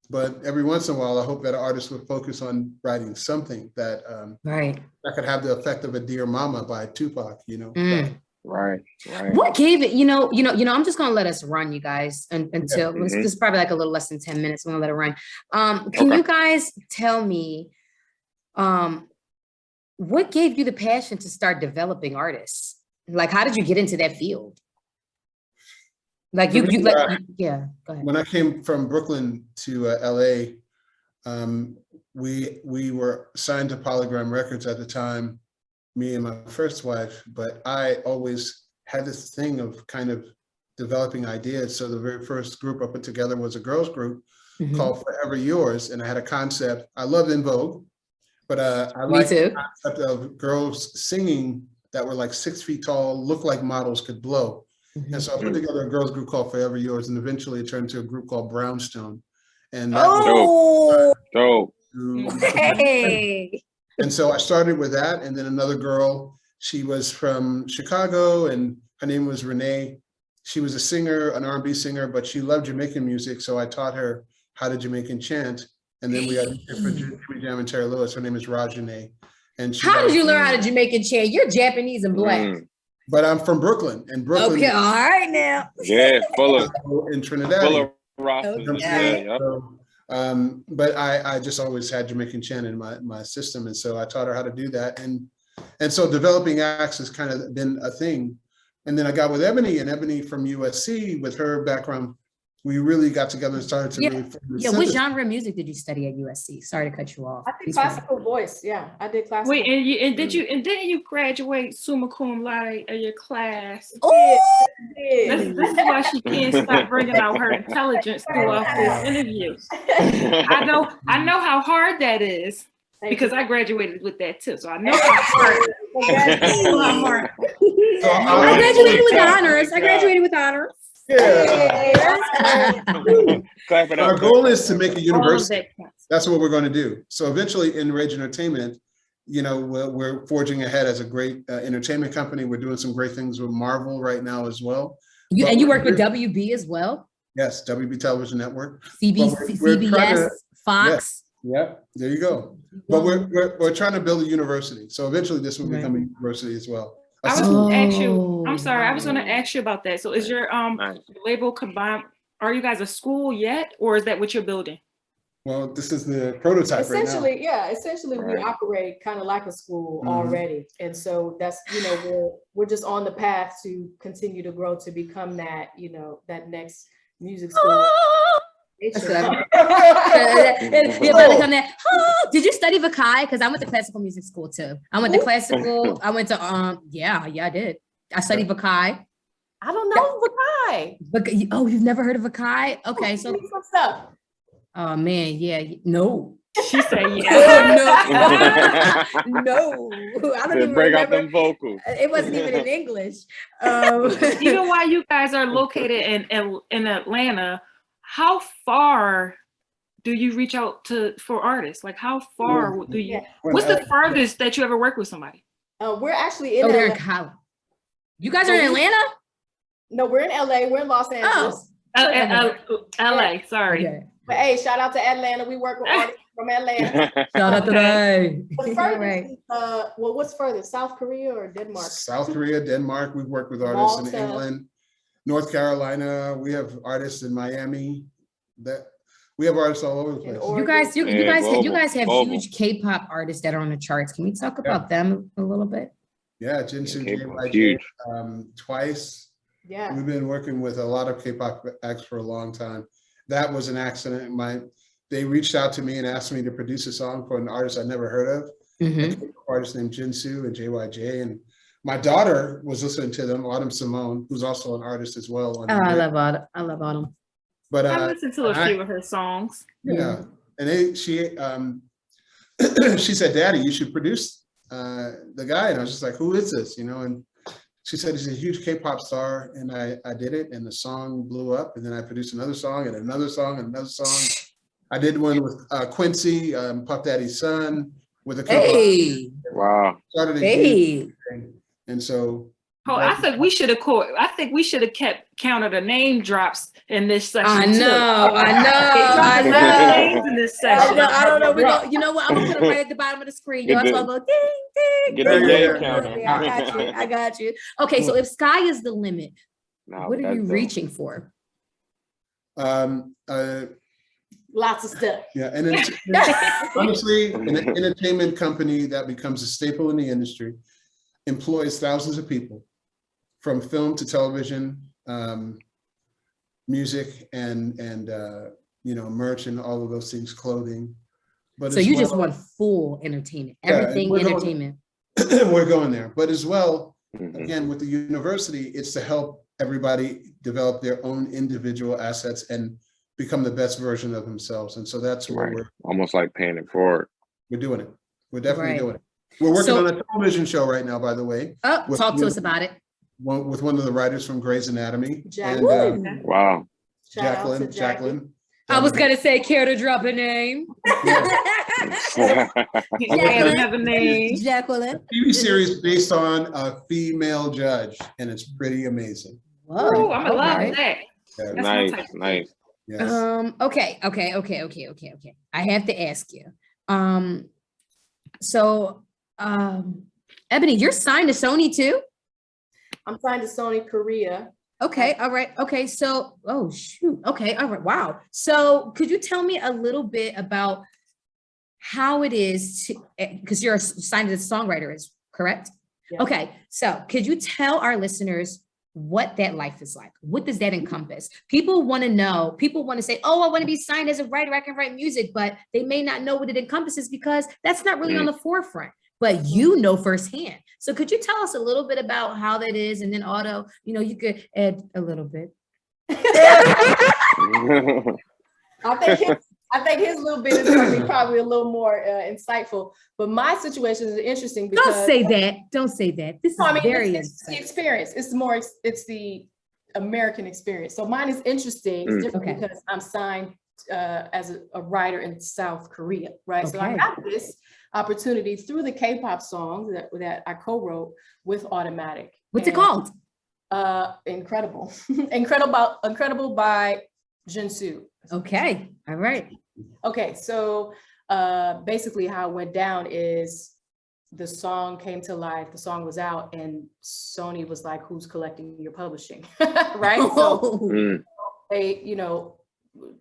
But every once in a while, I hope that artists would focus on writing something that that could have the effect of a "Dear Mama" by Tupac. You know, right. What gave it? You know. I'm just gonna let us run, you guys, until this is probably like a little less than 10 minutes. I'm gonna let it run. Can you guys tell me, what gave you the passion to start developing artists? Like, how did you get into that field? Like go ahead. When I came from Brooklyn to LA, we were signed to Polygram Records at the time, me and my first wife, but I always had this thing of kind of developing ideas. So the very first group I put together was a girls group called Forever Yours. And I had a concept. I loved In Vogue, but I liked the concept of girls singing that were like 6 feet tall, looked like models, could blow. And so I put together a girls group called Forever Yours, and eventually it turned into a group called Brownstone. And that was dope. And so I started with that, and then another girl, she was from Chicago, and her name was Renee. She was a singer, an R&B singer, but she loved Jamaican music, so I taught her how to Jamaican chant. And then we had for Jimmy Jam and Terry Lewis. Her name is Rajane. And how did you learn how to Jamaican chant? You're Japanese and black. But I'm from Brooklyn, and Brooklyn. Okay, all right now. Yeah, full of in Trinidad. Full of Rostas. Okay. So, but I just always had Jamaican chant in my system, and so I taught her how to do that, and so developing acts has kind of been a thing. And then I got with Ebony, and Ebony from USC, with her background, we really got together and started to really. What genre of music did you study at USC? Sorry to cut you off. I did classical voice. Yeah, I did classical. Wait, and didn't you graduate summa cum laude of your class? Oh, this is why she can't stop bringing out her intelligence throughout this interview. I know how hard that is because I graduated with that too, so I know how hard. I graduated with honors. I graduated with honors. Our goal is to make a university. That's what we're going to do. So eventually, Inrage Entertainment, you know, we're forging ahead as a great entertainment company. We're doing some great things with Marvel right now as well. You work with WB as well? Yes, WB Television Network. CBS, Fox. Yeah, there you go. But we're trying to build a university. So eventually, this will become a university as well. I was going to ask you. I'm sorry. I was going to ask you about that. So, is your label combined? Are you guys a school yet, or is that what you're building? Well, this is the prototype essentially, right now. Essentially, we operate kind of like a school already, and so that's we're just on the path to continue to grow to become that that next music school. Did you study Vakai? Because I went to classical music school too. I went to classical. I went to I did. I studied Vakai. I don't know Vakai. But oh, you've never heard of Akai? Okay, so What's up? oh man, yeah, no. She said, yeah. No, no, I don't even Break out remember. them vocals. It wasn't even in English. Even while you guys are located in Atlanta, how far do you reach out for artists? Like how far do you, what's the farthest that you ever work with somebody? We're actually in they're LA. in Khaled. You guys are in Atlanta? No, we're in LA. We're in Los Angeles. LA, sorry. Okay. But hey, shout out to Atlanta. We work with artists from Atlanta. Shout out to them. The furthest is, well, what's further? South Korea or Denmark? South Korea, Denmark. We've worked with artists in Malta. England, North Carolina. We have artists in Miami. That we have artists all over the place. You guys, you guys have global. huge K-pop artists that are on the charts. Can we talk about them a little bit? Yeah, Jinsu, K-pop's JYJ, huge. Twice. Yeah. We've been working with a lot of K-pop acts for a long time. That was an accident. They reached out to me and asked me to produce a song for an artist I never heard of. Mhm. A K-pop artist named Jinsu and JYJ. And my daughter was listening to them, Autumn Simone, who's also an artist as well. Oh, I love Autumn. I love Autumn. But I listened to a few of her songs. yeah, and she said, "Daddy, you should produce the guy." And I was just like, "Who is this?" You know, and she said he's a huge K-pop star, and I did it, and the song blew up, and then I produced another song and another song and another song. I did one with Quincy, Puff Daddy's son, with a couple. Hey, Wow. Started a hey. huge thing. And so. Oh, I think we should have kept count of the name drops in this section. I too. know. Names in this section. I don't know. You know what? I'm gonna put it right at the bottom of the screen. Yo, I'm gonna go ding, ding. Get the Yeah, day yeah, counter. Yeah, I got you. Okay, so if sky is the limit, Nah, what are that's you dope. reaching for? Lots of stuff. Yeah, and it's honestly, an entertainment company that becomes a staple in the industry, employs thousands of people, from film to television, music, and merch and all of those things, clothing. But So you just want full entertainment, everything we're going- entertainment. we're going there. But as well, Mhm. again, with the university, it's to help everybody develop their own individual assets and become the best version of themselves. And so that's where Right. Almost like paying it forward. we're doing it. We're definitely Right. doing it. We're working So- on a television show right now, by the way, Oh, With- talk to us about it. with one of the writers from Grey's Anatomy. Jack- And Woo! Wow. Shout out to Jacqueline. Jackie. I was gonna say, care to drop a name? Yeah, have a name. Jacqueline. TV series based on a female judge, and it's pretty amazing. Whoa, Oh, I'm in love okay. with that. Yeah, That's my Nice, type of nice. yes. Okay. I have to ask you. Ebony, you're signed to Sony too? I'm signed to Sony Korea. Okay, all right. Okay, so oh shoot. Okay, all right. Wow. So could you tell me a little bit about how it is to, because you're signed as a songwriter, is correct? Yeah. Okay, so could you tell our listeners what that life is like? What does that encompass? People want to know, people want to say, oh, I want to be signed as a writer, I can write music, but they may not know what it encompasses because that's not really on the forefront, but you know firsthand. So could you tell us a little bit about how that is? And then Otto, you could add a little bit. I think his little bit is going to be probably a little more insightful. But my situation is interesting because Don't say that. Don't say that. This is very it's the experience. It's the American experience. So mine is interesting. It's different Okay. because I'm signed as a writer in South Korea, right? So I Okay. got this opportunity through the K-pop songs that I co-wrote with Automatic. What's it And, called? Incredible. Incredible by Jinsu. Okay. All right. Okay, so basically how it went down is the song came to life, the song was out, and Sony was like, who's collecting your publishing? Right? So Oh,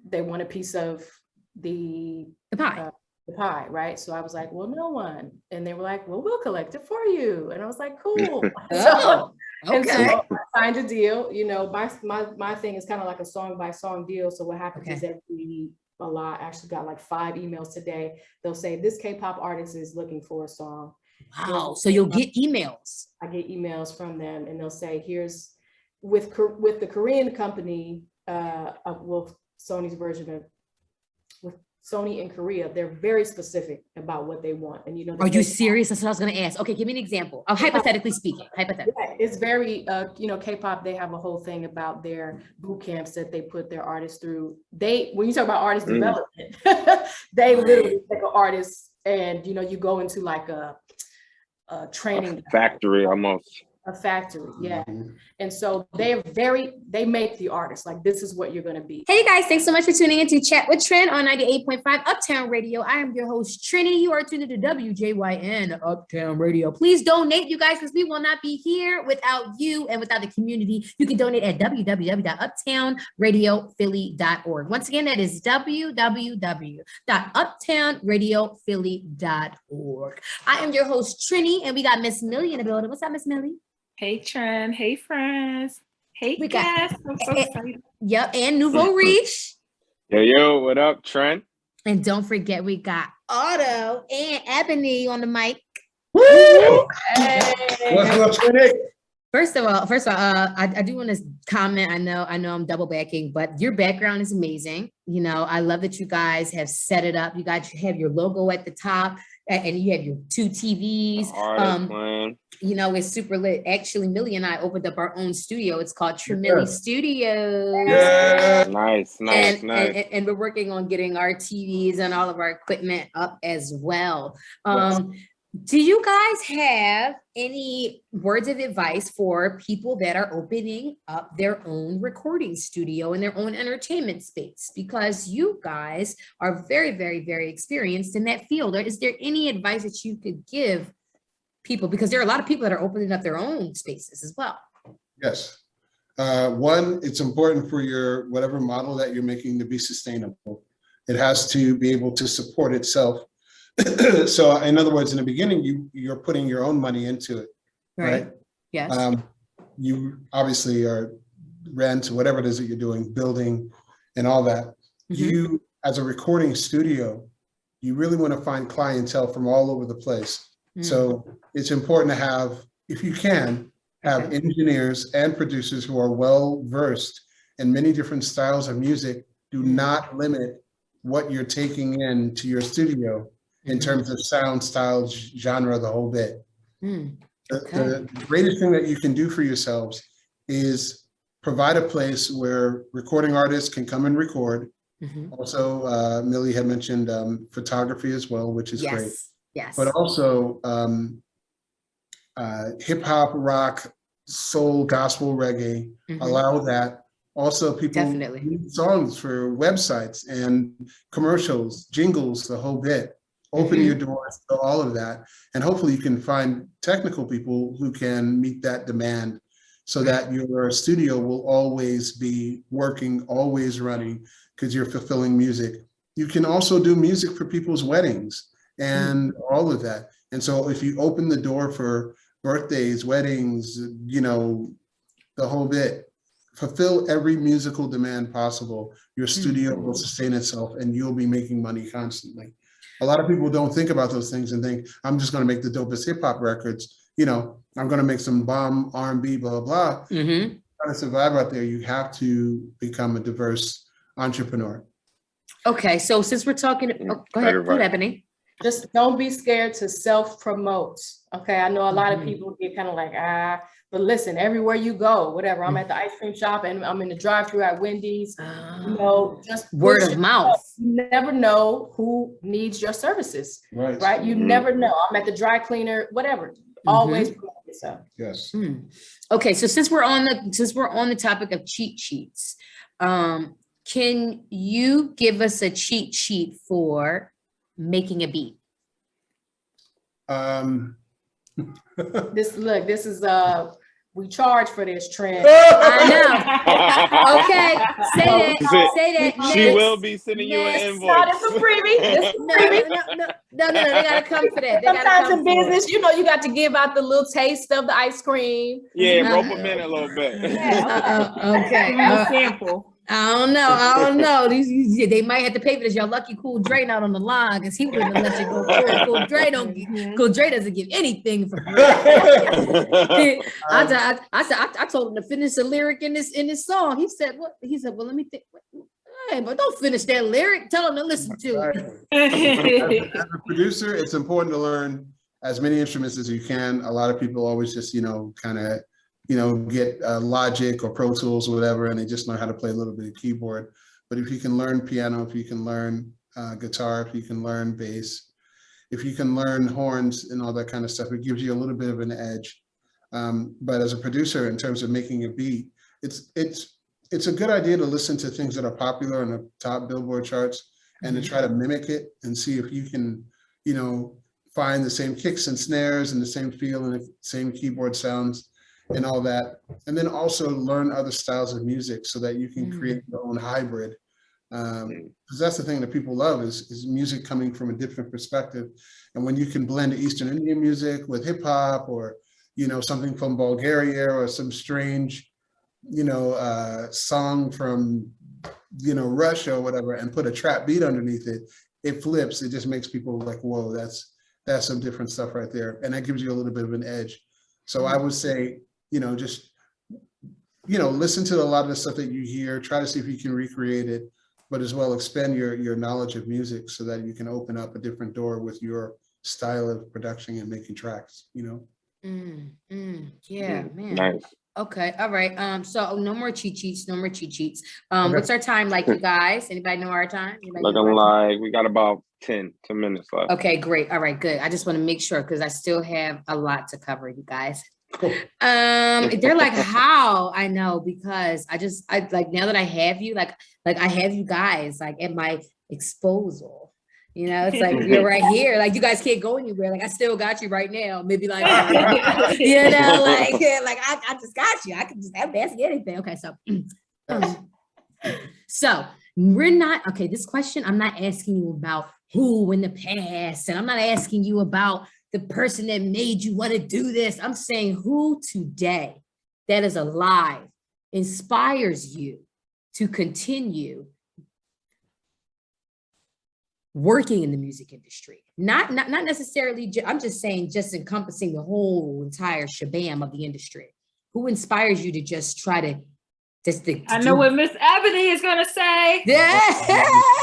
they want a piece of the the pie. pie, right? So I was like, well, no one. And they were like, well, we'll collect it for you. And I was like, cool. Oh, And okay. so I signed a deal. My thing is kind of like a song by song deal. So what happens is I actually got like 5 emails today. They'll say this K-pop artist is looking for a song. Wow. So you'll get emails. I get emails from them and they'll say, here's with the Korean company, Sony's version of with Sony in Korea, they're very specific about what they want. And Are you serious? That's what I was going to ask. Okay, give me an example. Hypothetically speaking, hypothetically. Yeah, it's very, K-pop, they have a whole thing about their boot camps that they put their artists through. When you talk about artist development, they literally take an artist and, you go into like a training factory almost. A factory, yeah. And so they make the artist like, this is what you're going to be. Hey guys, thanks so much for tuning in to Chat with Trin on 98.5 Uptown Radio. I am your host, Trini. You are tuned into WJYN Uptown Radio. Please donate, you guys, because we will not be here without you and without the community. You can donate at www.uptownradiophilly.org. Once again, that is www.uptownradiophilly.org. I am your host, Trini, and we got Miss Millie in the building. What's up, Miss Millie? Hey, Trin. Hey, friends. Hey, guys. I'm so excited. Yep, and Nouveau Riche. Yo, what up, Trent? And don't forget, we got Otto and Ebony on the mic. Woo! Hey. What's up, Trinity? First of all, I do want to comment. I know I'm double backing, but your background is amazing. I love that you guys have set it up. You guys have your logo at the top, and you have your 2 TVs. It's super lit. Actually, Millie and I opened up our own studio. It's called Trimilli Studios. Yeah, nice. And we're working on getting our TVs and all of our equipment up as well. Do you guys have any words of advice for people that are opening up their own recording studio and their own entertainment space? Because you guys are very, very, very experienced in that field. Is there any advice that you could give people? Because there are a lot of people that are opening up their own spaces as well. Yes. One, it's important for your whatever model that you're making to be sustainable. It has to be able to support itself. So in other words, in the beginning, you're putting your own money into it, right? Yes. You obviously are rent, whatever it is that you're doing, building and all that. You, as a recording studio, you really want to find clientele from all over the place. So it's important to have, if you can, have engineers and producers who are well-versed in many different styles of music. Do not limit what you're taking into your studio in terms of sound, style, genre, the whole bit. The greatest thing that you can do for yourselves is provide a place where recording artists can come and record. Also, Millie had mentioned photography as well, which is great. Yes. But also hip hop, rock, soul, gospel, reggae, allow that. Also, people need songs for websites and commercials, jingles, the whole bit. Open your doors to all of that. And hopefully you can find technical people who can meet that demand so that your studio will always be working, always running, because you're fulfilling music. You can also do music for people's weddings and all of that. And so if you open the door for birthdays, weddings, the whole bit, fulfill every musical demand possible, your studio will sustain itself and you'll be making money constantly. A lot of people don't think about those things and think, I'm just going to make the dopest hip hop records. I'm going to make some bomb R&B, blah, blah, blah. Trying to survive out there, you have to become a diverse entrepreneur. Okay, so since we're talking, go ahead, Ebony. Just don't be scared to self-promote. Okay, I know a lot of people get kind of like, but listen, everywhere you go, whatever, I'm at the ice cream shop and I'm in the drive-thru at Wendy's, just word of mouth. You never know who needs your services, right? You never know. I'm at the dry cleaner, whatever. Always promote yourself. Yes. Okay, so since we're on the topic of cheat sheets, can you give us a cheat sheet for making a beat? This is we charge for this trend. I know. Okay, say that. She will be sending you an invoice. No, it's a freebie. No, they gotta come for that. Sometimes in business, you got to give out the little taste of the ice cream. Yeah, rope them in a little bit. Okay. Sample. I don't know. They might have to pay for this. Y'all lucky Cool Dre not on the line because he wouldn't have let you go forward. Cool Dre Cool Dre doesn't give anything for free. I told him to finish the lyric in this song. He said, "What?" He said, "Well, let me think." Hey, but don't finish that lyric. Tell him to listen to it. As a producer, it's important to learn as many instruments as you can. A lot of people always just, kind of, get Logic or Pro Tools or whatever, and they just learn how to play a little bit of keyboard. But if you can learn piano, if you can learn guitar, if you can learn bass, if you can learn horns and all that kind of stuff, it gives you a little bit of an edge. But as a producer, in terms of making a beat, it's a good idea to listen to things that are popular on the top Billboard charts and to try to mimic it and see if you can, find the same kicks and snares and the same feel and the same keyboard sounds and all that. And then also learn other styles of music so that you can create your own hybrid. Because that's the thing that people love is music coming from a different perspective. And when you can blend Eastern Indian music with hip hop or, something from Bulgaria or some strange, song from, Russia or whatever, and put a trap beat underneath it, it flips. It just makes people like, whoa, that's some different stuff right there. And that gives you a little bit of an edge. So I would say, just, listen to a lot of the stuff that you hear, try to see if you can recreate it, but as well expand your knowledge of music so that you can open up a different door with your style of production and making tracks, Yeah, man. Nice. Okay, all right. So no more cheat sheets, no more cheat sheets. Okay. What's our time like, you guys? Anybody know our time? Looking like we got about 10 minutes left. Okay, great. All right, good. I just want to make sure because I still have a lot to cover, you guys. Cool. They're like, how? I know, because I like now that I have you, like I have you guys like at my disposal. It's like you're right here. Like you guys can't go anywhere. Like I still got you right now. Maybe like, I just got you. I can just ask anything. Okay, so we're not okay. This question, I'm not asking you about who in the past, and I'm not asking you about the person that made you want to do this. I'm saying who today that is alive inspires you to continue working in the music industry. Not necessarily, I'm just saying, just encompassing the whole entire shabam of the industry. Who inspires you to just try to I know what Miss Ebony is gonna say. Yeah.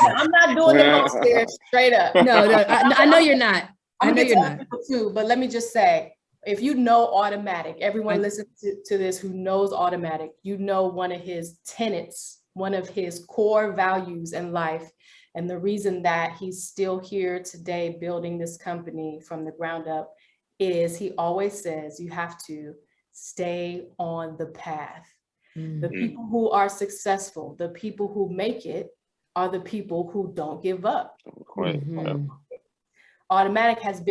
I'm not doing the most there, straight up. No, I know you're not. I know you're not. Too, but let me just say, if you know Automatic, everyone listen to this who knows Automatic, one of his tenets, one of his core values in life, and the reason that he's still here today building this company from the ground up is he always says you have to stay on the path. The people who are successful, the people who make it, are the people who don't give up. Automatic has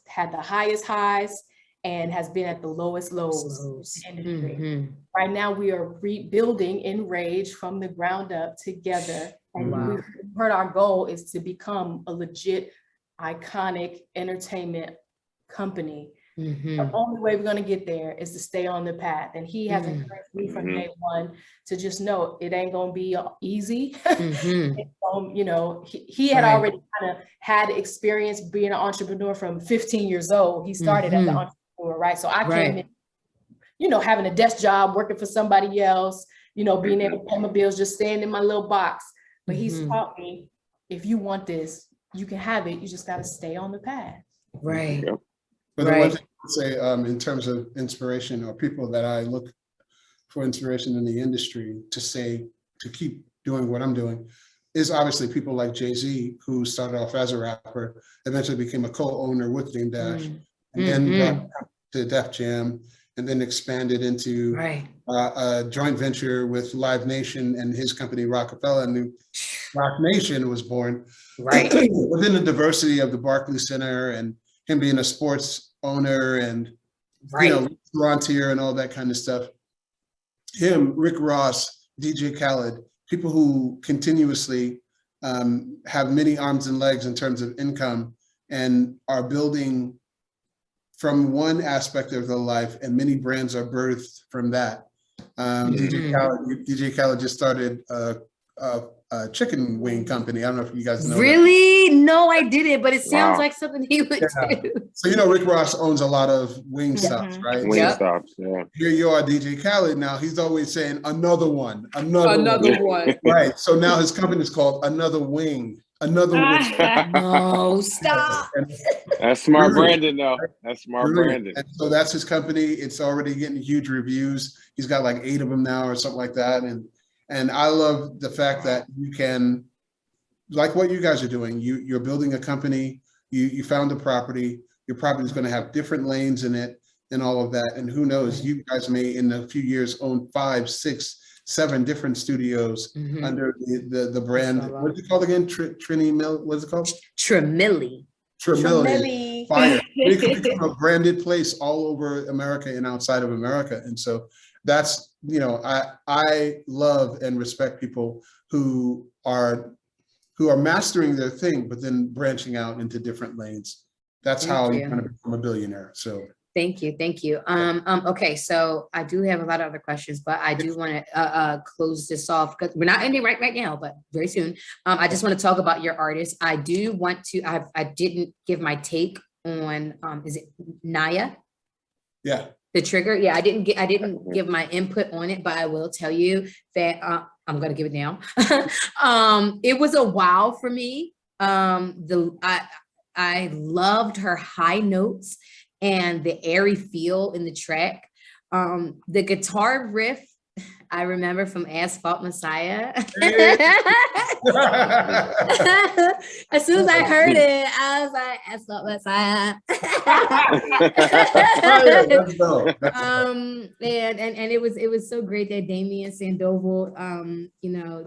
had the highest highs and has been at the lowest lows in the industry. Right now we are rebuilding Inrage from the ground up together. And we've heard our goal is to become a legit, iconic entertainment company. The only way we're going to get there is to stay on the path. And he has encouraged me from day one to just know it ain't going to be easy. He had already kind of had experience being an entrepreneur from 15 years old. He started as an entrepreneur, right? So I came in, having a desk job, working for somebody else, being able to pay my bills, just staying in my little box. But he's taught me, if you want this, you can have it. You just got to stay on the path. Right. But the one thing I would say in terms of inspiration or people that I look for inspiration in the industry to keep doing what I'm doing is obviously people like Jay-Z, who started off as a rapper, eventually became a co-owner with Dame Dash, and then brought to Def Jam, and then expanded into a joint venture with Live Nation and his company Rockefeller, and Roc Nation was born. Within the diversity of the Barclays Center and him being a sports owner and restauranteur and all that kind of stuff. Him, Rick Ross, DJ Khaled, people who continuously have many arms and legs in terms of income and are building from one aspect of their life, and many brands are birthed from that. DJ Khaled just started a chicken wing company. I don't know if you guys know. Really? No, I didn't, but it sounds Wow. like something he would do. So, you know, Rick Ross owns a lot of wing stops, right? Wing Yep. stops, yeah. Here you are, DJ Khaled. Now he's always saying another one, another one. one. Right. So now his company is called Another Wing. Another Wing. No, stop. And That's smart Brilliant. branding, though. That's smart brilliant. branding. And so that's his company. It's already getting huge reviews. He's got like 8 of them now or something like that. And I love the fact that you can, like what you guys are doing, you're building a company, you found a property, your property is going to have different lanes in it and all of that. And who knows, you guys may in a few years own 5, 6, 7 different studios under the brand. What's it called again? Trini Mill? What's it called? Tremilli. Tremilli. Fire. It could become a branded place all over America and outside of America. And so that's, you know, I love and respect people who are mastering their thing, but then branching out into different lanes. That's how you're going to become a billionaire. So Thank you. Okay, so I do have a lot of other questions, but I do want to close this off because we're not ending right now, but very soon. I just want to talk about your artists. I do want to. I didn't give my take on. Is it Naya? yeah. The trigger. Yeah, I didn't give my input on it, but I will tell you that I'm gonna give it now. It was a wow for me. I loved her high notes and the airy feel in the track. The guitar riff, I remember from Asphalt Messiah. As soon as I heard it, I was like, Asphalt Messiah. And it was so great that Damien Sandoval,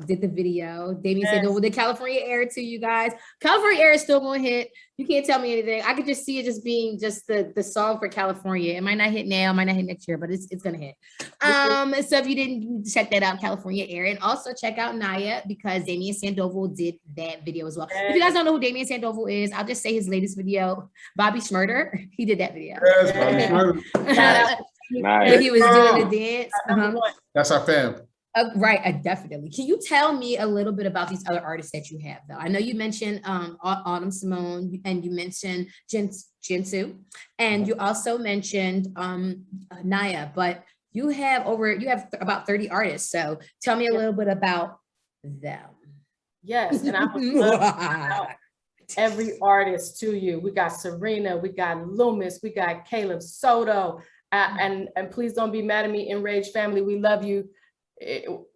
did the video. Damien Sandoval did California Air to you guys. California Air is still gonna hit. You can't tell me anything. I could just see it just being just the song for California. It might not hit now, might not hit next year, but it's gonna hit. So if you didn't check that out, California Air, and also check out Naya because Damien Sandoval did that video as well. If you guys don't know who Damien Sandoval is, I'll just say his latest video, Bobby Schmurder. He did that video. Yes, Bobby Schmurder. Nice. He was doing the dance. That's our fam. Right, definitely. Can you tell me a little bit about these other artists that you have, though? I know you mentioned Autumn Simone, and you mentioned Jinsu, and you also mentioned Naya, but you have about 30 artists. So tell me a little bit about them. Yes, and I would love to shout every artist to you. We got Serena, we got Loomis, we got Caleb Soto, and please don't be mad at me, Inrage family. We love you.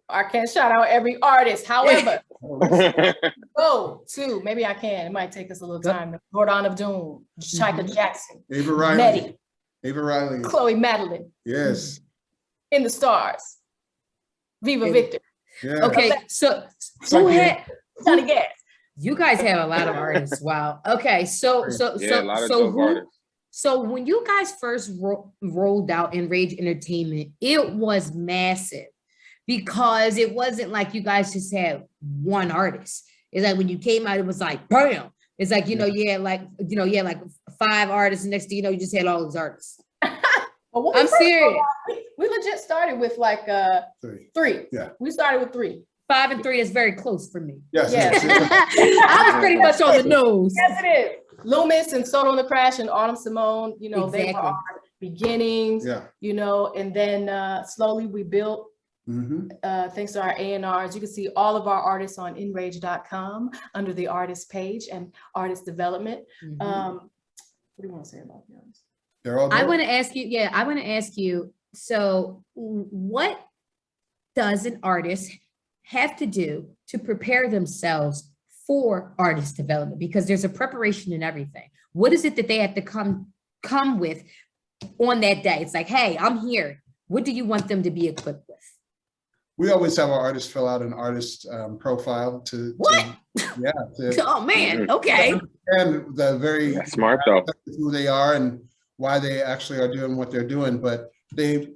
I can't shout out every artist. However, go to, maybe I can. It might take us a little time. Gordon of Doom, Chika Jackson, Ava Riley, Nettie, Ava Riley, Chloe Madeline, yes, In the Stars, Viva Victor. yeah. Okay, so who had Johnny Gas. you guys have a lot of artists? Wow. Okay, so Yeah, a lot of dope artists. So when you guys first rolled out Inrage Entertainment, it was massive because it wasn't like you guys just had one artist. It's like when you came out, it was like, bam. It's like, you had like 5 artists, and next thing you know, you just had all these artists. Well, I'm serious. We legit started with like 3. Yeah. We started with 3. 5 and 3 is very close for me. Yes, Yes. I was pretty much on the nose. Yes, it is. Loomis and Soto on the Crash and Autumn Simone, they Exactly. were our beginnings, Yeah. and then slowly we built, thanks to our A&Rs. You can see all of our artists on Inrage.com under the artist page and artist development. What do you want to say about the artists? They're all I dope. want to ask you, so what does an artist have to do to prepare themselves for artist development? Because there's a preparation in everything. What is it that they have to come with on that day? It's like, hey, I'm here. What do you want them to be equipped with? We always have our artists fill out an artist profile to Oh man, okay. and the very That's smart though. who they are and why they actually are doing what they're doing. But they,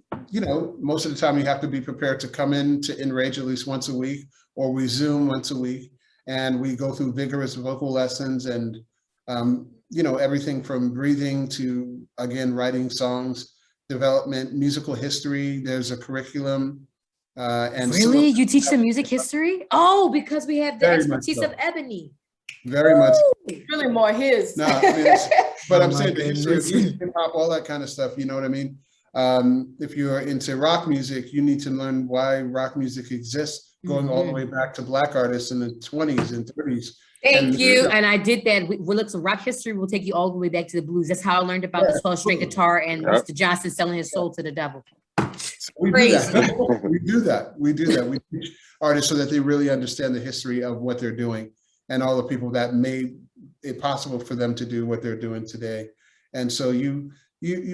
most of the time you have to be prepared to come in to Inrage at least once a week, or we Zoom once a week, and we go through vigorous vocal lessons and everything from breathing to, again, writing songs development, musical history. There's a curriculum. And Really? You teach them music history? Oh, because we have the Very much expertise so. of Ebony. Very much. Really more his. No, I mean, but Oh I'm my saying the history of goodness. music, hip hop, all that kind of stuff. You know what I mean? If you're into rock music, you need to learn why rock music exists, going all the way back to Black artists in the 20s and 30s. Thank you. And I did that. We'll look some rock history. We'll take you all the way back to the blues. That's how I learned about the 12-string guitar and Yep. Mr. Johnson selling his soul to the devil. We do Crazy. that. We do that. We do that. We teach artists so that they really understand the history of what they're doing and all the people that made it possible for them to do what they're doing today. And so you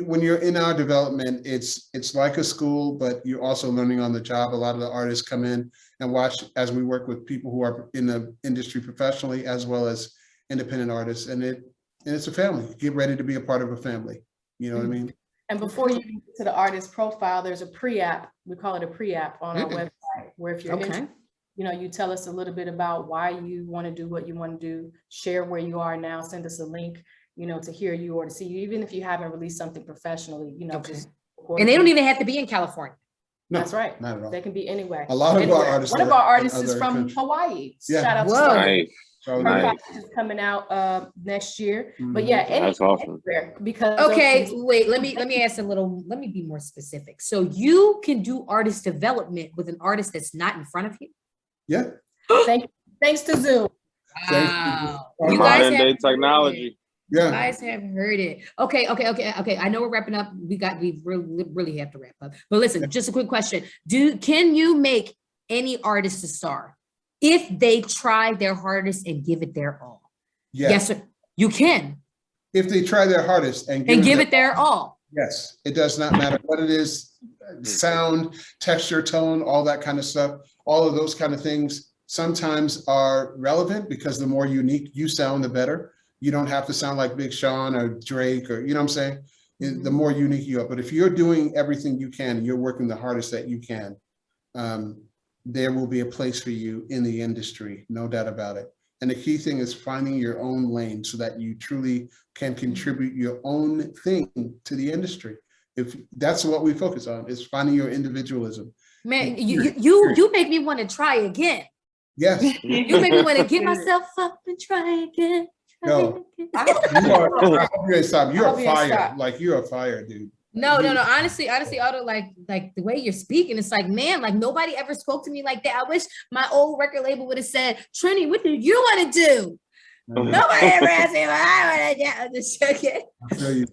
when you're in our development, it's like a school, but you're also learning on the job. A lot of the artists come in and watch as we work with people who are in the industry professionally, as well as independent artists. And it's a family. Get ready to be a part of a family. You know what I mean? And before you get to the artist profile, there's a pre-app. We call it a pre-app on our website, where if you're interested, you tell us a little bit about why you want to do what you want to do, share where you are now, send us a link, to hear you or to see you, even if you haven't released something professionally, just. And they don't even have to be in California. No, That's right. not at all. They can be anywhere. A lot of Anywhere. our artists. One of are our in artists is other from countries. Hawaii. Yeah. Shout out to Whoa. Charlie. Nice. Charlie. Her Nice. package is coming out next year. But Mhm. yeah, That's awesome. anywhere, because Okay, wait, let me ask let me be more specific. So you can do artist development with an artist that's not in front of you? Yeah. thanks to Zoom. Wow. You You guys Modern day have technology. You Yeah. guys have heard it. Okay. I know we're wrapping up. We really have to wrap up. But listen, just a quick question. Can you make any artist a star if they try their hardest and give it their all? Yes, sir. You can. If they try their hardest and Give it their all. Yes, it does not matter what it is, sound, texture, tone, all that kind of stuff. All of those kind of things sometimes are relevant because the more unique you sound, the better. You don't have to sound like Big Sean or Drake or, you know what I'm saying? The more unique you are. But if you're doing everything you can, and you're working the hardest that you can, there will be a place for you in the industry, no doubt about it. And the key thing is finding your own lane so that you truly can contribute your own thing to the industry. If that's what we focus on, is finding your individualism. Man, you make me want to try again. Yes. You make me want to get myself up and try again. No. You're a fire. Like you're a fire, dude. No. Honestly, Otto, like the way you're speaking, it's like, man, like nobody ever spoke to me like that. I wish my old record label would have said, Trini, what do you want to do? Nobody ever asked me what I want to do. Just joking.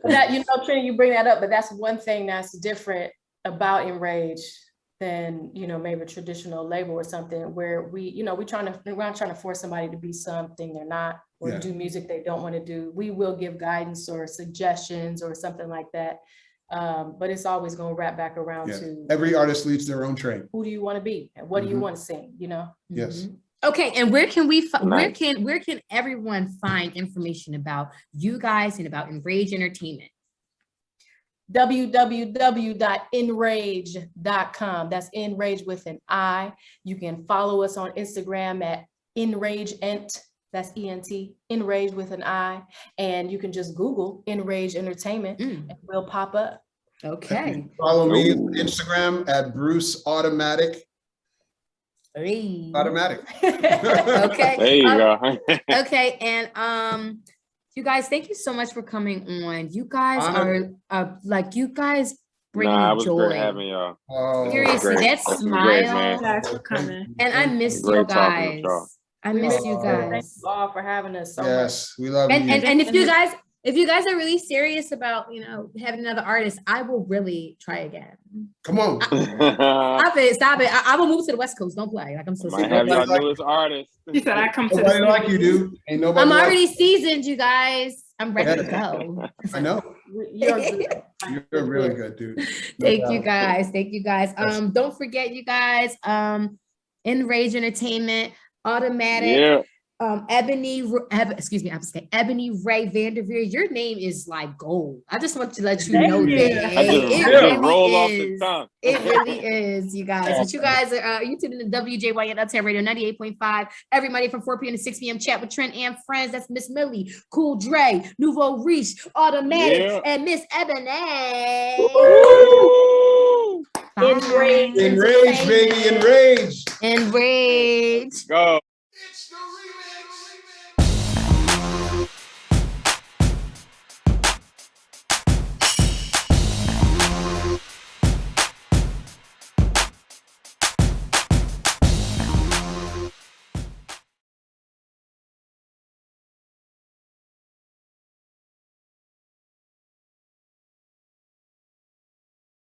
That, Trini, you bring that up, but that's one thing that's different about Inrage than, maybe a traditional label or something where we're not trying to force somebody to be something they're not, or do music they don't want to do. We will give guidance or suggestions or something like that. But it's always going to wrap back around to every artist leads their own train. Who do you want to be? And what do you want to sing? Yes. Okay, and where can where can everyone find information about you guys and about Inrage Entertainment? www.inrage.com. That's Inrage with an I. You can follow us on Instagram at InrageEnt. That's ENT, Inrage with an I. And you can just Google Inrage Entertainment and we'll pop up. Okay. Follow me on Instagram at Bruce Automatic. Hey. Automatic. Okay. There you go. Okay, and you guys, thank you so much for coming on. You guys are you guys bring Nah, it me was joy. great having y'all. Oh, Seriously, great. that That's smile. great, man. Thanks for coming. And I miss you Great talking guys. with y'all. I miss you Thank guys. you all for having us so much. yes, we love And you. if you guys are really serious about having another artist, I will really try again. Come on. Stop it. I will move to the West Coast. Don't play. Like I'm so Might serious. have y'all Like- newest artist. He said, I come to Nobody the like you, dude. Ain't nobody I'm like already seasoned, you guys. I'm ready to go. I know. You're good. You're really good, dude. No Thank you doubt. guys. Thank you guys. Don't forget, you guys, Inrage Entertainment, Automatic. Yeah. Excuse me, I was saying Ebony Ray Vanderveer. Your name is like gold. I just want to let you know that I just it roll off really the is. tongue. It really is, you guys. But you guys are you tuning in to WJYN Uptown Radio 98.5 every Monday from 4 p.m. to 6 p.m. Chat with Trent and friends. That's Miss Millie, Cool Dre, Nouveau Riche, Automatic, and Miss Ebony. Enrage, Enrage, baby, enrage. Enrage. Go.